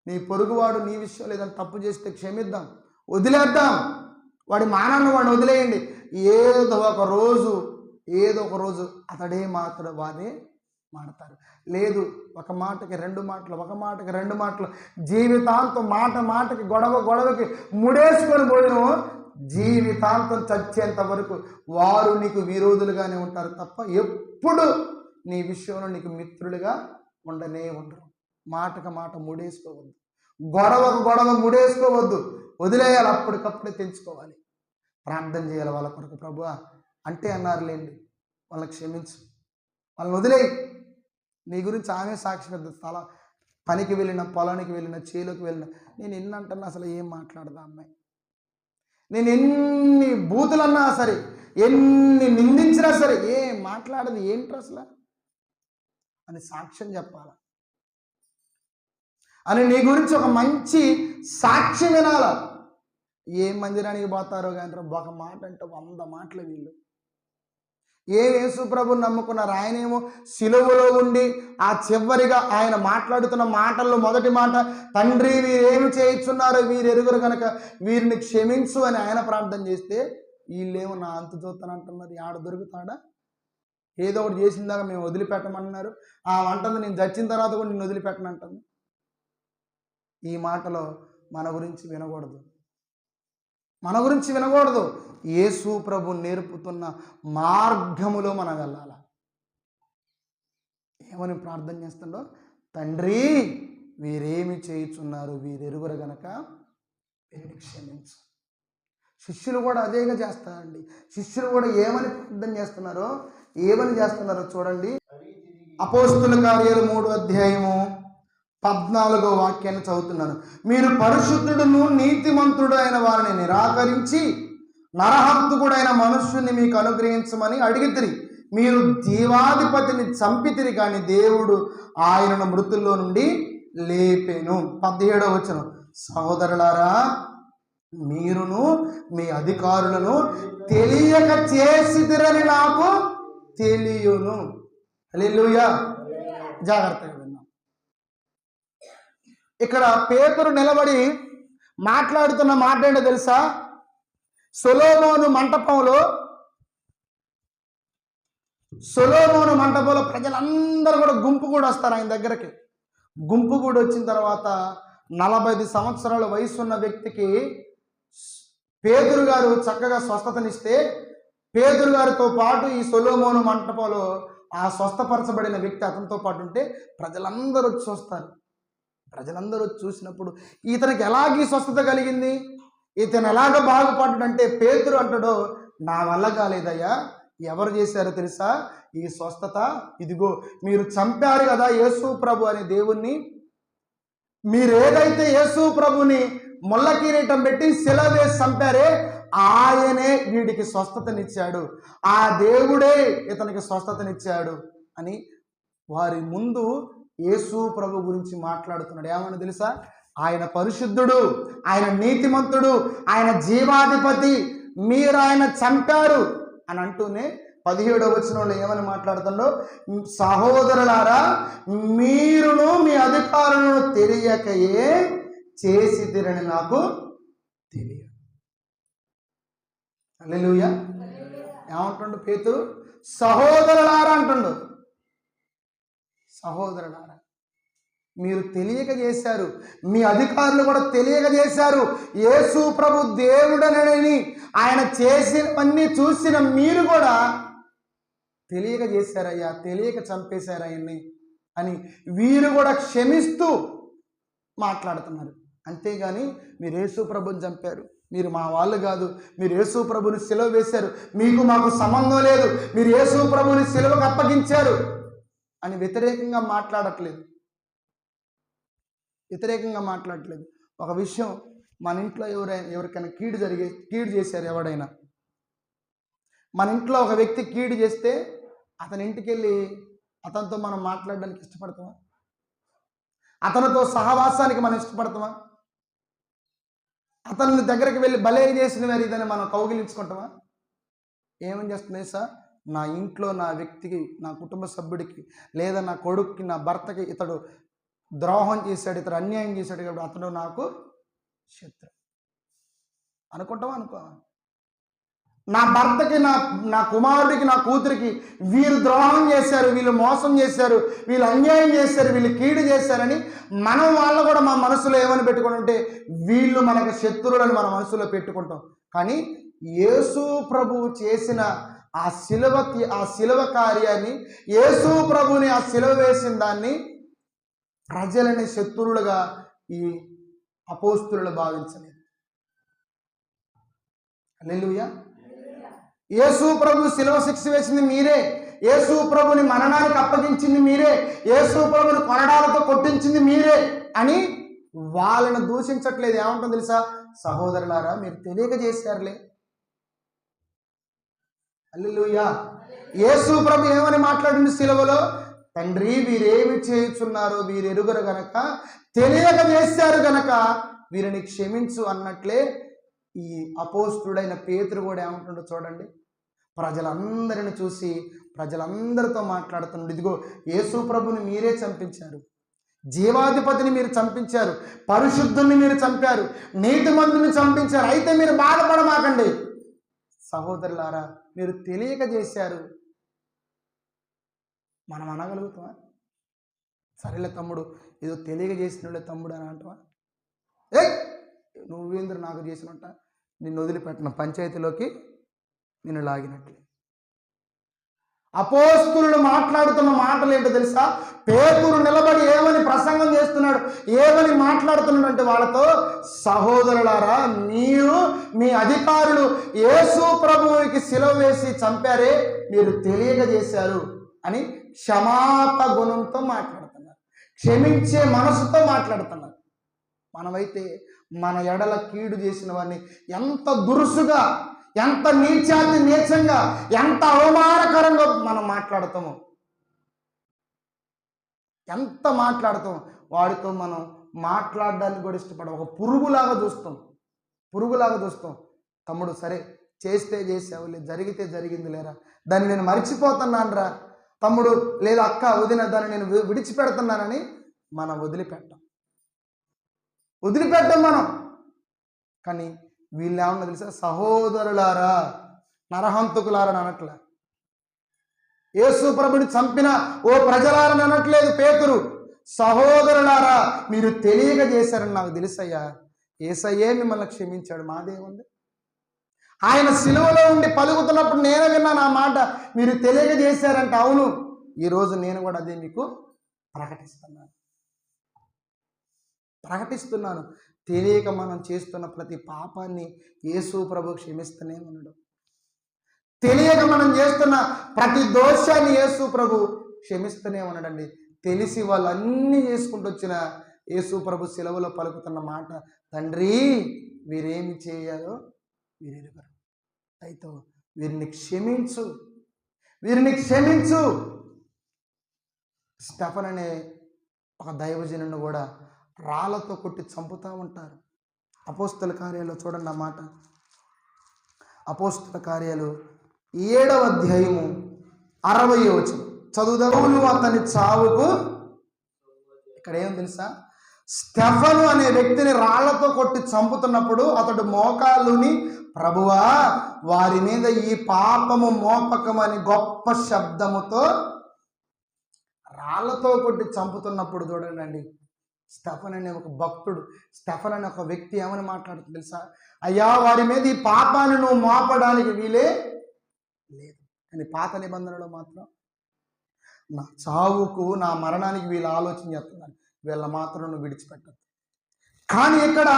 నీ పొరుగువాడు నీ విషయం లేదని తప్పు చేస్తే క్షమిద్దాం, వదిలేద్దాం. వాడి మానాన్ని వాడిని వదిలేయండి. ఏదో ఒక రోజు అతడే మాత్రం వాడే మాడతారు. లేదు, ఒక మాటకి 2 మాటలు, ఒక మాటకి 2 మాటలు, జీవితాంతం మాటకి గొడవకి ముడేసుకొని పోయిన జీవితాంతం చచ్చేంత వరకు వారు నీకు విరోధులుగానే ఉంటారు తప్ప ఎప్పుడు నీ విషయంలో నీకు మిత్రులుగా ఉండరు. మాటకు మాట ముడేసుకోవద్దు, గొడవ ముడేసుకోవద్దు, వదిలేయాలి. అప్పటికప్పుడే తెంచుకోవాలి. ప్రార్థన చేయాలి వాళ్ళ కొరకు. ప్రభువా అంటే అన్నారులేండి, వాళ్ళని క్షమించు, వాళ్ళని వదిలేయి. నీ గురించి ఆమె సాక్షి పెద్ద స్థల పనికి వెళ్ళిన, పొలానికి వెళ్ళిన, చేలోకి వెళ్ళిన, నేను ఎన్ని అంటున్నా అసలు ఏం మాట్లాడదా అమ్మాయి, నేను ఎన్ని బూతులన్నా సరే, ఎన్ని నిందించినా సరే ఏం మాట్లాడదు. ఏంటి అసలు? అని సాక్ష్యం చెప్పాలి, అని నీ గురించి ఒక మంచి సాక్ష్యం వినాల. ఏ మందిరానికి పోతారో కానీ ఒక మాట అంటే 100 మాటలు వీళ్ళు. యేసు ప్రభుని నమ్ముకున్నారు. ఆయనేమో సిలువలో ఉండి ఆ చివరిగా ఆయన మాట్లాడుతున్న మాటల్లో మొదటి మాట, తండ్రి వీరేమి చేయించున్నారో వీరు ఎరుగురు కనుక వీరిని క్షమించు అని ఆయన ప్రార్థన చేస్తే వీళ్ళేమో నా అంతు చూస్తానంటున్నారు. ఆడ దొరుకుతాడా? ఏదో ఒకటి చేసిందాక మేము వదిలిపెట్టమన్నారు. ఆ వంటను నేను చచ్చిన తర్వాత కూడా నిన్ను వదిలిపెట్టనంటుంది. ఈ మాటలో మన గురించి వినకూడదు, మన గురించి వినకూడదు. యేసు ప్రభు నేర్పుతున్న మార్గములో మనం వెళ్ళాల. ఏమని ప్రార్థన చేస్తుండో, తండ్రి వీరేమి చేయుచున్నారు వీరెరుగురు గనక వీరిని క్షమించు. శిష్యులు కూడా అదేగా చేస్తారండి. శిష్యులు కూడా ఏమని ప్రార్థన చేస్తున్నారో చూడండి. అపోస్తుల కార్యాలు 3వ అధ్యాయము 14వ వాక్యాన్ని చదువుతున్నాను. మీరు పరిశుద్ధుడును నీతిమంతుడు అయిన వారిని నిరాకరించి నరహంతకుడైన మనుష్యుని మీకు అనుగ్రహించమని అడిగితిరి. మీరు జీవాధిపతిని చంపితిరి, కానీ దేవుడు ఆయనను మృతుల్లో నుండి లేపెను. 17వ వచనం, సహోదరులారా మీరును మీ అధికారులను తెలియక చేసితిరని నాకు తెలియను. హల్లెలూయా. జాగ్రత్తగా విన్నాం. ఇక్కడ పేతురు నిలబడి మాట్లాడుతున్న మాట ఏంటో తెలుసా? సొలొమోను మంటపంలో ప్రజలందరూ కూడా గుంపు కూడా వస్తారు ఆయన దగ్గరికి. గుంపు కూడా వచ్చిన తర్వాత 45 సంవత్సరాల వయసు ఉన్న వ్యక్తికి పేతురు గారు చక్కగా స్వస్థతనిస్తే, పేతురు గారితో పాటు ఈ సొలొమోను మంటపంలో ఆ స్వస్థపరచబడిన వ్యక్తి అతనితో పాటు ఉంటే ప్రజలందరూ వచ్చి చూస్తారు. ప్రజలందరూ వచ్చి చూసినప్పుడు ఇతనికి ఎలాగీ స్వస్థత కలిగింది, ఇతను ఎలాగ బాగుపడ్డాడంటే పేతురు అంటాడో, నా వల్ల కాలేదయ్యా, ఎవరు చేశారో తెలుసా ఈ స్వస్థత? ఇదిగో మీరు చంపారు కదా యేసు ప్రభు అనే దేవుణ్ణి, మీరు ఏదైతే యేసు ప్రభుని ముళ్ళ కిరీటం పెట్టి శిలువ వేసి చంపారే ఆయనే వీడికి స్వస్థతనిచ్చాడు, ఆ దేవుడే ఇతనికి స్వస్థతనిచ్చాడు అని వారి ముందు యేసు ప్రభు గురించి మాట్లాడుతున్నాడు. ఏమన్నా తెలుసా? ఆయన పరిశుద్ధుడు, ఆయన నీతిమంతుడు, ఆయన జీవాధిపతి, మీరు ఆయన చంపారు అని అంటూనే 17వ వచనంలో ఏమని మాట్లాడుతుండో, సహోదరులారా మీరును మీ అధికారులను తెలియకయే చేసితిరని నాకు తెలియదు. హల్లెలూయా. ఏమంటుండు పేతురు? సహోదరులారా అంటుండు. సహోదరులారా మీరు తెలియక చేశారు, మీ అధికారులు కూడా తెలియక చేశారు. యేసు ప్రభు దేవుడనని ఆయన చేసినవన్నీ చూసిన మీరు కూడా తెలియక చేశారయ్యా, తెలియక చంపేశారు ఆయన్ని అని వీరు కూడా క్షమిస్తూ మాట్లాడుతున్నారు. అంతేగాని మీరు యేసు ప్రభుని చంపారు, మీరు మా వాళ్ళు కాదు, మీరు యేసు ప్రభుని సిలువ వేశారు, మీకు మాకు సంబంధం లేదు, మీరు యేసు ప్రభుని సిలువకు అప్పగించారు అని వ్యతిరేకంగా మాట్లాడట్లేదు. ఒక విషయం, మన ఇంట్లో ఎవరికైనా కీడు చేశారు, ఎవడైనా మన ఇంట్లో ఒక వ్యక్తి కీడు చేస్తే అతని ఇంటికి వెళ్ళి అతనితో మనం మాట్లాడడానికి ఇష్టపడతామా? అతనితో సహవాసానికి మనం ఇష్టపడతామా? అతని దగ్గరికి వెళ్ళి భలే చేసిన వారు ఇదని మనం కౌగిలించుకుంటామా? ఏమని చేస్తుంది సార్? నా ఇంట్లో నా వ్యక్తికి, నా కుటుంబ సభ్యుడికి, లేదా నా కొడుక్కి, నా భర్తకి ఇతడు ద్రోహం చేశాడు, ఇతడు అన్యాయం చేశాడు కాబట్టి అతడు నాకు శత్రు అనుకుంటావా? అనుకో. నా భర్తకి, నా కుమారుడికి, నా కూతురికి వీరు ద్రోహం చేశారు, వీళ్ళు మోసం చేశారు, వీళ్ళు అన్యాయం చేశారు, వీళ్ళు కీడు చేశారని మనం వాళ్ళు కూడా మా మనసులో ఏమని పెట్టుకుని ఉంటే వీళ్ళు మనకు శత్రువులని మన మనసులో పెట్టుకుంటాం. కానీ యేసు ప్రభువు చేసిన ఆ శిలువ కార్యాన్ని, యేసు ప్రభుని ఆ శిలువ వేసిన దాన్ని ప్రజలని శత్రువులుగా ఈ అపోస్తులు భావించలేదు. హల్లెలూయా. యేసు ప్రభు శిలువ శిక్ష వేసింది మీరే, యేసు ప్రభుని మరణానికి అప్పగించింది మీరే, యేసు ప్రభుని కొరడాలతో కొట్టించింది మీరే అని వాళ్ళని దూషించట్లేదు. ఏమంటుందో తెలుసా? సహోదరులారా మీరు తెలియక చేశారులే. హల్లెలూయా. యేసు ప్రభు ఏమని మాట్లాడింది శిలువలో? తండ్రి వీరేమి చేయుచున్నారో వీరు ఎరుగరు గనక, తెలియక చేశారు గనక వీరిని క్షమించు అన్నట్లే ఈ అపోస్తుడైన పేతురు కూడా ఏమంటుండో చూడండి. ప్రజలందరిని చూసి ప్రజలందరితో మాట్లాడుతున్నాడు, ఇదిగో యేసు ప్రభుని మీరే చంపించారు, జీవాధిపతిని మీరు చంపించారు, పరిశుద్ధుని మీరు చంపారు, నీతిమంతుని చంపించారు, అయితే మీరు బాధపడమాకండి సహోదరులారా, మీరు తెలియక చేశారు. మనం అనగలుగుతామా? సరేలే తమ్ముడు, ఏదో తెలియక చేసినోళ్ళే తమ్ముడు అని అంటావా? ఏ నువ్వేంద్ర నాకు చేసినట్ట, నిన్ను వదిలిపెట్టిన పంచాయతీలోకి నిన్ను లాగినట్లే. అపోస్తులు మాట్లాడుతున్న మాటలు ఏంటో తెలుసా? పేతురు నిలబడి ఏమని ప్రసంగం చేస్తున్నాడు, ఏమని మాట్లాడుతున్నాడు అంటే వాళ్ళతో, సహోదరులారా, మీరు మీ అధికారులు యేసు ప్రభువుకి సిలువ వేసి చంపారే, మీరు తెలియక చేశారు అని క్షమాప గుణంతో మాట్లాడుతున్నారు, క్షమించే మనసుతో మాట్లాడుతున్నారు. మనమైతే మన ఎడల కీడు చేసిన వాడిని ఎంత దురుసుగా, ఎంత నీచంగా, ఎంత అవమానకరంగా మనం మాట్లాడతామో, ఎంత మాట్లాడతాం, వాడితో మనం మాట్లాడడానికి కూడా ఇష్టపడం. ఒక పురుగులాగా చూస్తాం. తమ్ముడు సరే చేస్తే చేసావులే, జరిగితే జరిగింది లేరా, దాన్ని నేను మర్చిపోతున్నాను రా తమ్ముడు, లేదా అక్క వదిన, దాన్ని నేను విడిచిపెడుతున్నానని మనం వదిలిపెట్టాం మనం. కానీ వీళ్ళు ఏమన్నా తెలుసా? సహోదరులారా, నరహంతకులారా అనట్లే, యేసు ప్రభుని చంపిన ఓ ప్రజలారని అనట్లేదు పేతురు. సహోదరులారా, మీరు తెలియక చేశారని నాకు తెలుసయ్యా, యేసయ్యే మిమ్మల్ని క్షమించాడు, మాదేముంది. ఆయన సిలువలో ఉండి పలుకుతున్నప్పుడు నేను విన్నాను ఆ మాట, మీరు తెలియక చేశారంట. అవును, ఈరోజు నేను కూడా అదే మీకు ప్రకటిస్తున్నాను. తెలియక మనం చేస్తున్న ప్రతి పాపాన్ని యేసు ప్రభు క్షమిస్తూనే ఉన్నాడు. తెలియక మనం చేస్తున్న ప్రతి దోషాన్ని యేసు ప్రభు క్షమిస్తూనే ఉన్నాడండి. తెలిసి వాళ్ళన్నీ చేసుకుంటూ వచ్చిన యేసు ప్రభు సిలువలో పలుకుతున్న మాట, తండ్రి వీరేమి చేయాలో వీరెరుగరు, అయితే వీరిని క్షమించు. స్టెఫన్ అనే ఒక దైవజనుని కూడా రాళ్లతో కొట్టి చంపుతూ ఉంటారు. అపోస్తుల కార్యాలు చూడండి ఆ మాట. అపోస్తుల కార్యాలు 7వ అధ్యాయము 60వ వచనం చదువుదాము. అతని చావుకు, ఇక్కడ ఏం తెలుసా? స్టెఫను అనే వ్యక్తిని రాళ్లతో కొట్టి చంపుతున్నప్పుడు అతడు మోకాలుని, ప్రభువా వారి మీద ఈ పాపము మోపకమని గొప్ప శబ్దముతో రాళ్లతో కొట్టి చంపుతున్నప్పుడు చూడండి, స్టెఫన్ అనే ఒక భక్తుడు, స్టెఫన్ అనే ఒక వ్యక్తి ఏమని మాట్లాడుతుంది తెలుసా? అయ్యా వారి మీద ఈ పాపాన్ని నువ్వు మోపడానికి వీలే లేదు. కానీ పాత నిబంధనలో మాత్రం నా చావుకు, నా మరణానికి వీళ్ళు ఆలోచన చేస్తున్నారు, వీళ్ళ మాత్రం నువ్వు విడిచిపెట్టదు. కానీ ఇక్కడ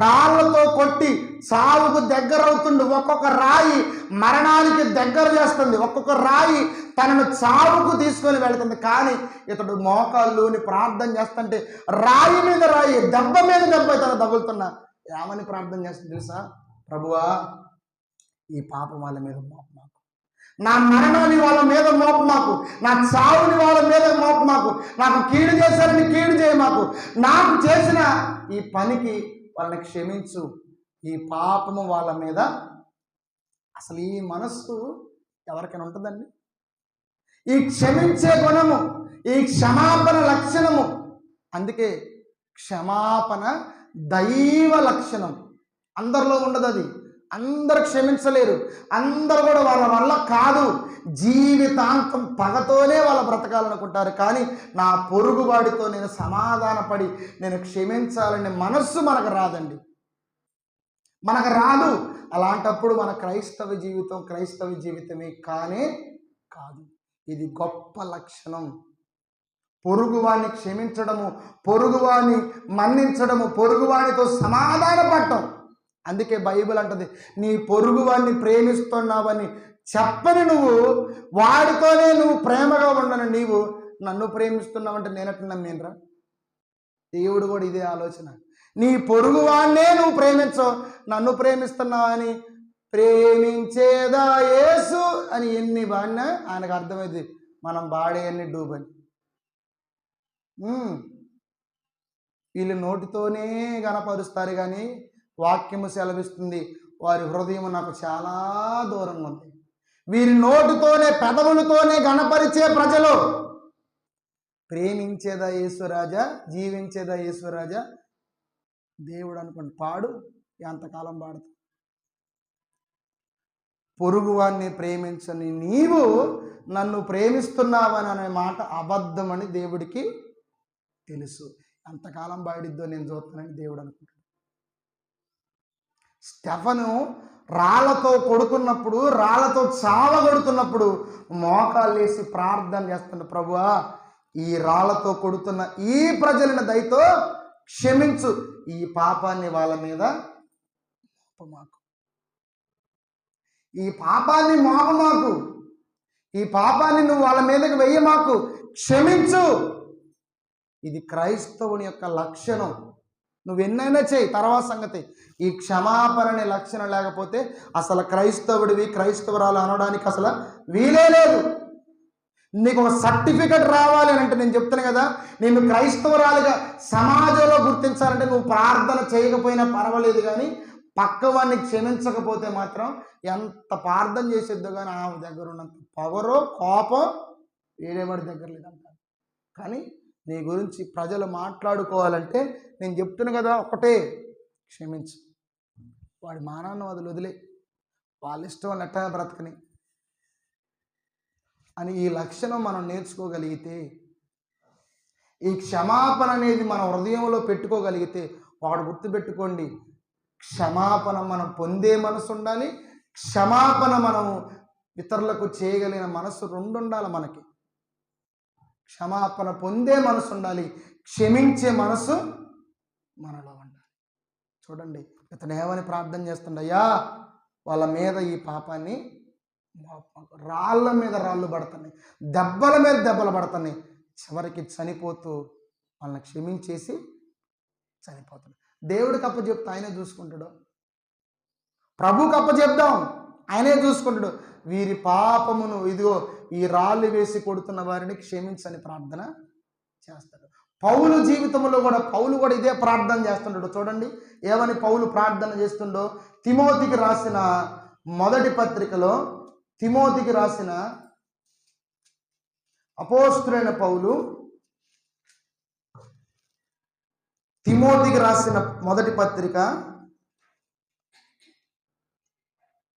రాళ్లతో కొట్టి చావుకు దగ్గర అవుతుంది. ఒక్కొక్క రాయి మరణానికి దగ్గర చేస్తుంది, ఒక్కొక్క రాయి తనను చావుకు తీసుకొని వెళుతుంది. కానీ ఇతడు మోకాళ్ళుని ప్రార్థన చేస్తుంటే రాయి మీద రాయి, దెబ్బ మీద దెబ్బ తను తగులుతున్నా ఏమని ప్రార్థన చేస్తుంది తెలుసా? ప్రభువా ఈ పాపం వాళ్ళ మీద మోప మాకు, నా మరణాన్ని వాళ్ళ మీద మోప మాకు, నా చావుని వాళ్ళ మీద మోప మాకు, నాకు కీడు చేశారని కీడు చేయ మాకు, నాకు చేసిన ఈ పనికి వాళ్ళని క్షమించు, ఈ పాపము వాళ్ళ మీద. అసలు ఈ మనస్సు ఎవరికైనా ఉంటుందండి? ఈ క్షమించే గుణము, ఈ క్షమాపణ లక్షణము. అందుకే క్షమాపణ దైవ లక్షణం. అందరిలో ఉండదు అది. అందరు క్షమించలేరు, అందరు కూడా వాళ్ళ వల్ల కాదు, జీవితాంతం పగతోనే వాళ్ళ బ్రతకాలనుకుంటారు. కానీ నా పొరుగువాడితో నేను సమాధానపడి నేను క్షమించాలనే మనస్సు మనకు రాదండి, మనకు రాదు. అలాంటప్పుడు మన క్రైస్తవ జీవితమే కానే కాదు. ఇది గొప్ప లక్షణం. పొరుగువాడిని క్షమించడము, పొరుగువాడిని మన్నించడము, పొరుగువాడితో సమాధానపడటం. అందుకే బైబిల్ అంటది, నీ పొరుగువాడిని ప్రేమిస్తున్నావని చెప్పని నువ్వు, వాడితోనే నువ్వు ప్రేమగా ఉండను, నీవు నన్ను ప్రేమిస్తున్నావంటే నేనట్టు నమ్మేనరా? దేవుడు కూడా ఇదే ఆలోచన. నీ పొరుగువాడినే నువ్వు ప్రేమించవు, నన్ను ప్రేమిస్తున్నావని ప్రేమించేదా యేసు అని ఎన్ని వాడినా ఆయనకు అర్థమైంది మనం బాడే అన్ని డూబని. ఉమ్, వీళ్ళు నోటితోనే గణపరుస్తారు కానీ వాక్యము సెలవిస్తుంది వారి హృదయం నాకు చాలా దూరంగా ఉంది. వీరి నోటితోనే పెదవులతోనే గణపరిచే ప్రజలు ప్రేమించేదా యేసురాజా, జీవించేదా యేసురాజా, దేవుడు అనుకోండి పాడు, ఎంతకాలం పాడుతుంది. పొరుగువాన్ని ప్రేమించని నీవు నన్ను ప్రేమిస్తున్నావని అనే మాట అబద్ధమని దేవుడికి తెలుసు. ఎంతకాలం పాడిద్దో నేను చూస్తానని దేవుడు అనుకుంటాడు. స్టెఫను రాళ్లతో కొడుతున్నప్పుడు, రాళ్లతో చావగొడుతున్నప్పుడు మోకాళ్ళు వేసి ప్రార్థన చేస్తున్న, ప్రభువా ఈ రాళ్లతో కొడుతున్న ఈ ప్రజలను దయతో క్షమించు, ఈ పాపాన్ని వాళ్ళ మీద మోపమాకు, ఈ పాపాన్ని మోపమాకు, ఈ పాపాన్ని నువ్వు వాళ్ళ మీదకి వెయ్యమాకు, క్షమించు. ఇది క్రైస్తవుని యొక్క లక్షణం. నువ్వు ఎన్నైనా చేయి, తర్వాత సంగతి. ఈ క్షమాపణ అనే లక్షణం లేకపోతే అసలు క్రైస్తవుడివి, క్రైస్తవురాలు అనడానికి అసలు వీలే లేదు. నీకు ఒక సర్టిఫికెట్ రావాలి అని అంటే, నేను చెప్తాను కదా, నేను క్రైస్తవురాలుగా సమాజంలో గుర్తించాలంటే నువ్వు ప్రార్థన చేయకపోయినా పర్వాలేదు, కానీ పక్కవాడిని క్షమించకపోతే మాత్రం ఎంత ప్రార్థన చేసేద్దో కానీ ఆమె దగ్గర ఉన్నంత పొగరో కోపం వేరేవాడి దగ్గర లేదంటారు. కానీ నీ గురించి ప్రజలు మాట్లాడుకోవాలంటే నేను చెప్తున్నా కదా, ఒకటే, క్షమించు. వాడి మానాన్ని వదిలే, వాళ్ళ ఇష్టం ఎట్టగా బ్రతకని అని ఈ లక్షణం మనం నేర్చుకోగలిగితే, ఈ క్షమాపణ అనేది మన హృదయంలో పెట్టుకోగలిగితే, వాడు గుర్తుపెట్టుకోండి, క్షమాపణ మనం పొందే మనసు ఉండాలి, క్షమాపణ మనము ఇతరులకు చేయగలిగిన మనసు రెండు ఉండాలి. మనకి క్షమాపణ పొందే మనసు ఉండాలి, క్షమించే మనసు మనలో ఉండాలి. చూడండి, ఇతను ఏమని ప్రార్థన చేస్తుండయ్యా, వాళ్ళ మీద ఈ పాపాన్ని, రాళ్ళ మీద రాళ్ళు పడుతున్నాయి, దెబ్బల మీద దెబ్బలు పడుతున్నాయి, చివరికి చనిపోతూ వాళ్ళని క్షమించేసి చనిపోతాడు. దేవుడికి అప్పచెప్తా ఆయనే చూసుకుంటాడు, ప్రభుకి అప్పచెప్దాం ఆయనే చూసుకుంటాడు. వీరి పాపమును ఇదిగో ఈ రాళ్ళు వేసి కొడుతున్న వారిని క్షమించని ప్రార్థన చేస్తాడు. పౌలు జీవితంలో కూడా పౌలు కూడా ఇదే ప్రార్థన చేస్తుంటాడు. చూడండి ఏమని పౌలు ప్రార్థన చేస్తుండో. తిమోతికి రాసిన మొదటి పత్రికలో, తిమోతికి రాసిన అపోస్తులైన పౌలు తిమోతికి రాసిన మొదటి పత్రిక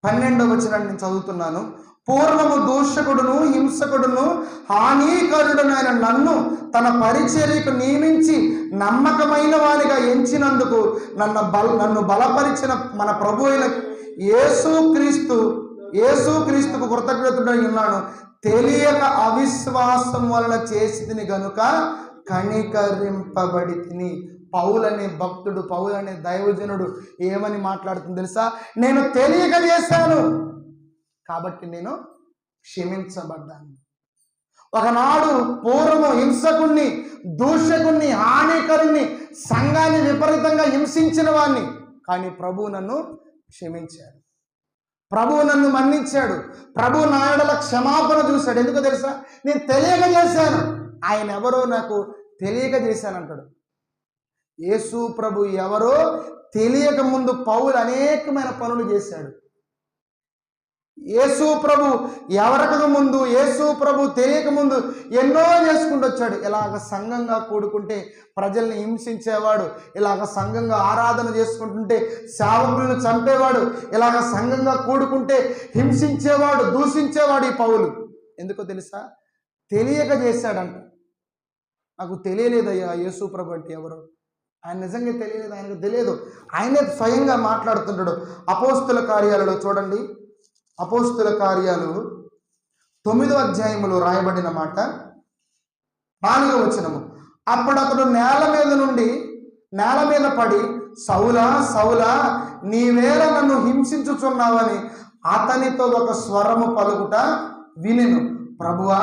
12వ వచనాన్ని నేను చదువుతున్నాను. పూర్వము దూషకుడును హింసకుడును హానికరుడునైన నన్ను తన పరిచర్యకు నియమించి నమ్మకమైన వారిగా ఎంచినందుకు నన్ను బలపరిచిన మన ప్రభు అయిన యేసుక్రీస్తుకు కృతజ్ఞతుడై ఉన్నాను. తెలియక అవిశ్వాసం వలన చేసితిని గనుక కనికరింపబడి తిని. పౌలనే భక్తుడు, పౌలనే దైవజనుడు ఏమని మాట్లాడుతుంది తెలుసా? నేను తెలియక చేశాను కాబట్టి నేను క్షమించబడ్డాను. ఒకనాడు పూర్వము హింసకుణ్ణి, దూషకుణ్ణి, హానికరుణ్ణి, సంఘాన్ని విపరీతంగా హింసించిన వాణ్ణి, కానీ ప్రభువు నన్ను క్షమించాడు, ప్రభువు నన్ను మన్నించాడు, ప్రభువు నా యెడల క్షమాపణ చూశాడు. ఎందుకో తెలుసా? నేను తెలియక చేశాను, ఆయన ఎవరో నాకు తెలియక చేశానంటాడు. యేసు ప్రభు ఎవరో తెలియక ముందు పౌలు అనేకమైన పనులు చేశాడు. యేసు ప్రభు ఎవరికి ముందు, యేసు ప్రభు తెలియక ముందు ఎన్నో చేసుకుంటూ వచ్చాడు. ఇలాగ సంఘంగా కూడుకుంటే ప్రజల్ని హింసించేవాడు, ఇలాగ సంఘంగా ఆరాధన చేసుకుంటుంటే సేవకులను చంపేవాడు, ఇలాగ సంఘంగా కూడుకుంటే హింసించేవాడు, దూషించేవాడు ఈ పౌలు. ఎందుకో తెలుసా? తెలియక చేశాడంట. నాకు తెలియలేదయ్యా యేసు ప్రభు అంటే ఎవరు, ఆయన నిజంగా తెలియలేదు, ఆయనకు తెలియదు. ఆయనే స్వయంగా మాట్లాడుతుంటాడు. అపోస్తుల కార్యాలలో చూడండి, అపోస్తుల కార్యాలు 9వ అధ్యాయములో రాయబడిన మాట 4వ వచనము. అప్పుడు అతడు నేల మీద పడి, సౌలా సౌలా నీవేళ నన్ను హింసించుచున్నావని అతనితో ఒక స్వరము పలుకుట వినెను. ప్రభువా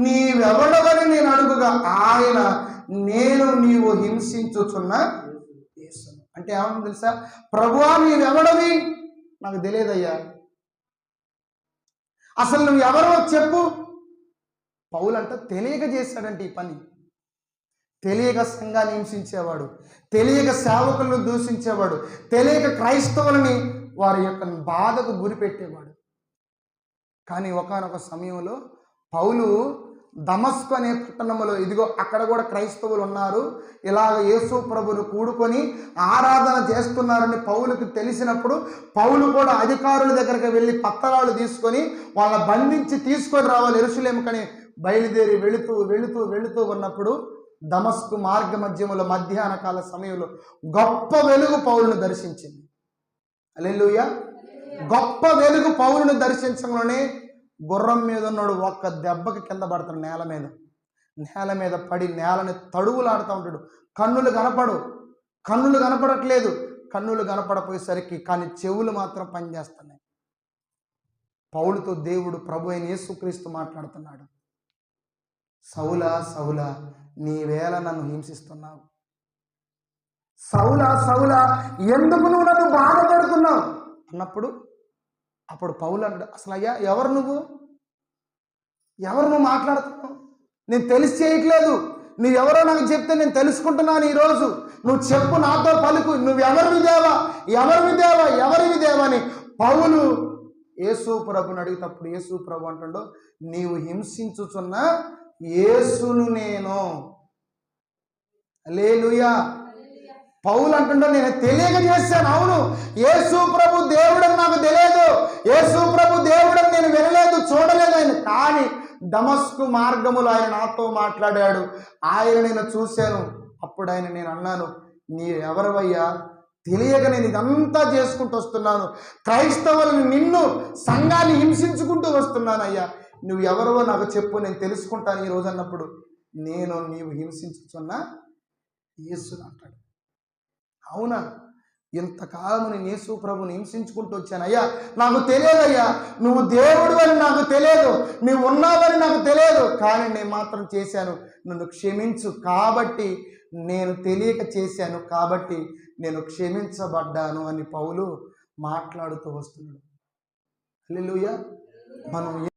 నీవెవడవని నేను అడుగుగా ఆయన, నేను నీవు హింసించుచున్న యేసును. అంటే ఏమన్నా తెలుసా? ప్రభువా నీవెవడవి? నాకు తెలియదయ్యా, అసలు నువ్వు ఎవరో చెప్పు. పౌలు అంట తెలియక చేశాడంటే ఈ పని, తెలియక సంఘాన్ని హింసించేవాడు, తెలియక సేవకులను దూషించేవాడు, తెలియక క్రైస్తవులని వారి యొక్క బాధకు గురిపెట్టేవాడు. కానీ ఒకానొక సమయంలో పౌలు దమస్కు అనే పట్టణంలో, ఇదిగో అక్కడ కూడా క్రైస్తవులు ఉన్నారు, ఇలాగ యేసు ప్రభును కూడుకొని ఆరాధన చేస్తున్నారని పౌలుకు తెలిసినప్పుడు పౌలు కూడా అధికారుల దగ్గరికి వెళ్ళి పత్రాలు తీసుకొని వాళ్ళ బంధించి తీసుకొని రావాలి యెరూషలేముకని బయలుదేరి వెళుతూ ఉన్నప్పుడు దమస్కు మార్గ మధ్యములో మధ్యాహ్న కాల సమయంలో గొప్ప వెలుగు పౌలును దర్శించింది. హల్లెలూయా. గొప్ప వెలుగు పౌలును దర్శించడంలోనే గుర్రం మీద ఉన్నాడు ఒక్క దెబ్బకి కింద పడతాడు, నేల మీద పడి నేలని తడువులాడుతూ ఉంటాడు. కన్నులు కనపడట్లేదు, కన్నులు కనపడపోయేసరికి కానీ చెవులు మాత్రం పనిచేస్తున్నాయి. పౌలుతో దేవుడు ప్రభు అయిన యేసుక్రీస్తు మాట్లాడుతున్నాడు, సౌలా సౌలా నీవేళ నన్ను హింసిస్తున్నావు, సౌలా సౌలా ఎందుకు నువ్వు నన్ను బాధపడుతున్నావు అన్నప్పుడు అప్పుడు పౌలు అంటాడు, అసలు అయ్యా ఎవరు నువ్వు మాట్లాడుతున్నావు? నేను తెలిసి చేయట్లేదు, నువ్వెవరో నాకు చెప్తే నేను తెలుసుకుంటున్నాను ఈరోజు. నువ్వు చెప్పు, నాతో పలుకు, నువ్వెవరివి దేవా అని పౌలు యేసు ప్రభుని అడిగేటప్పుడు యేసు ప్రభు అంటాడు, నీవు హింసించుచున్న యేసును నేను. హల్లెలూయా. పౌలు అంటుండో నేను తెలియక చేశాను. అవును, యేసు ప్రభు దేవుడని నాకు తెలియదు, యేసు ప్రభు దేవుడని నేను వినలేదు, చూడలేదు ఆయన. కానీ దమస్కు మార్గములో ఆయన నాతో మాట్లాడాడు, ఆయన నేను చూశాను. అప్పుడు నేను అన్నాను, నీ ఎవరివయ్యా? తెలియక నేను ఇదంతా చేసుకుంటూ వస్తున్నాను, క్రైస్తవులను నిన్ను సంఘాన్ని హింసించుకుంటూ వస్తున్నాను. అయ్యా నువ్వు ఎవరో నాకు చెప్పు, నేను తెలుసుకుంటాను ఈరోజు అన్నప్పుడు నీవు హింసించుచున్న యేసుని అంటాడు. అవునా, ఇంతకాలం నేను యేసు ప్రభుని హింసించుకుంటూ వచ్చాను. అయ్యా నాకు తెలియదయ్యా, నువ్వు దేవుడు అని నాకు తెలియదు, నువ్వు ఉన్నావని నాకు తెలియదు, కానీ నేను మాత్రం చేశాను, నన్ను క్షమించు. కాబట్టి నేను తెలియక చేశాను, కాబట్టి నేను క్షమించబడ్డాను అని పౌలు మాట్లాడుతూ వస్తున్నాడు. హల్లెలూయా. మనం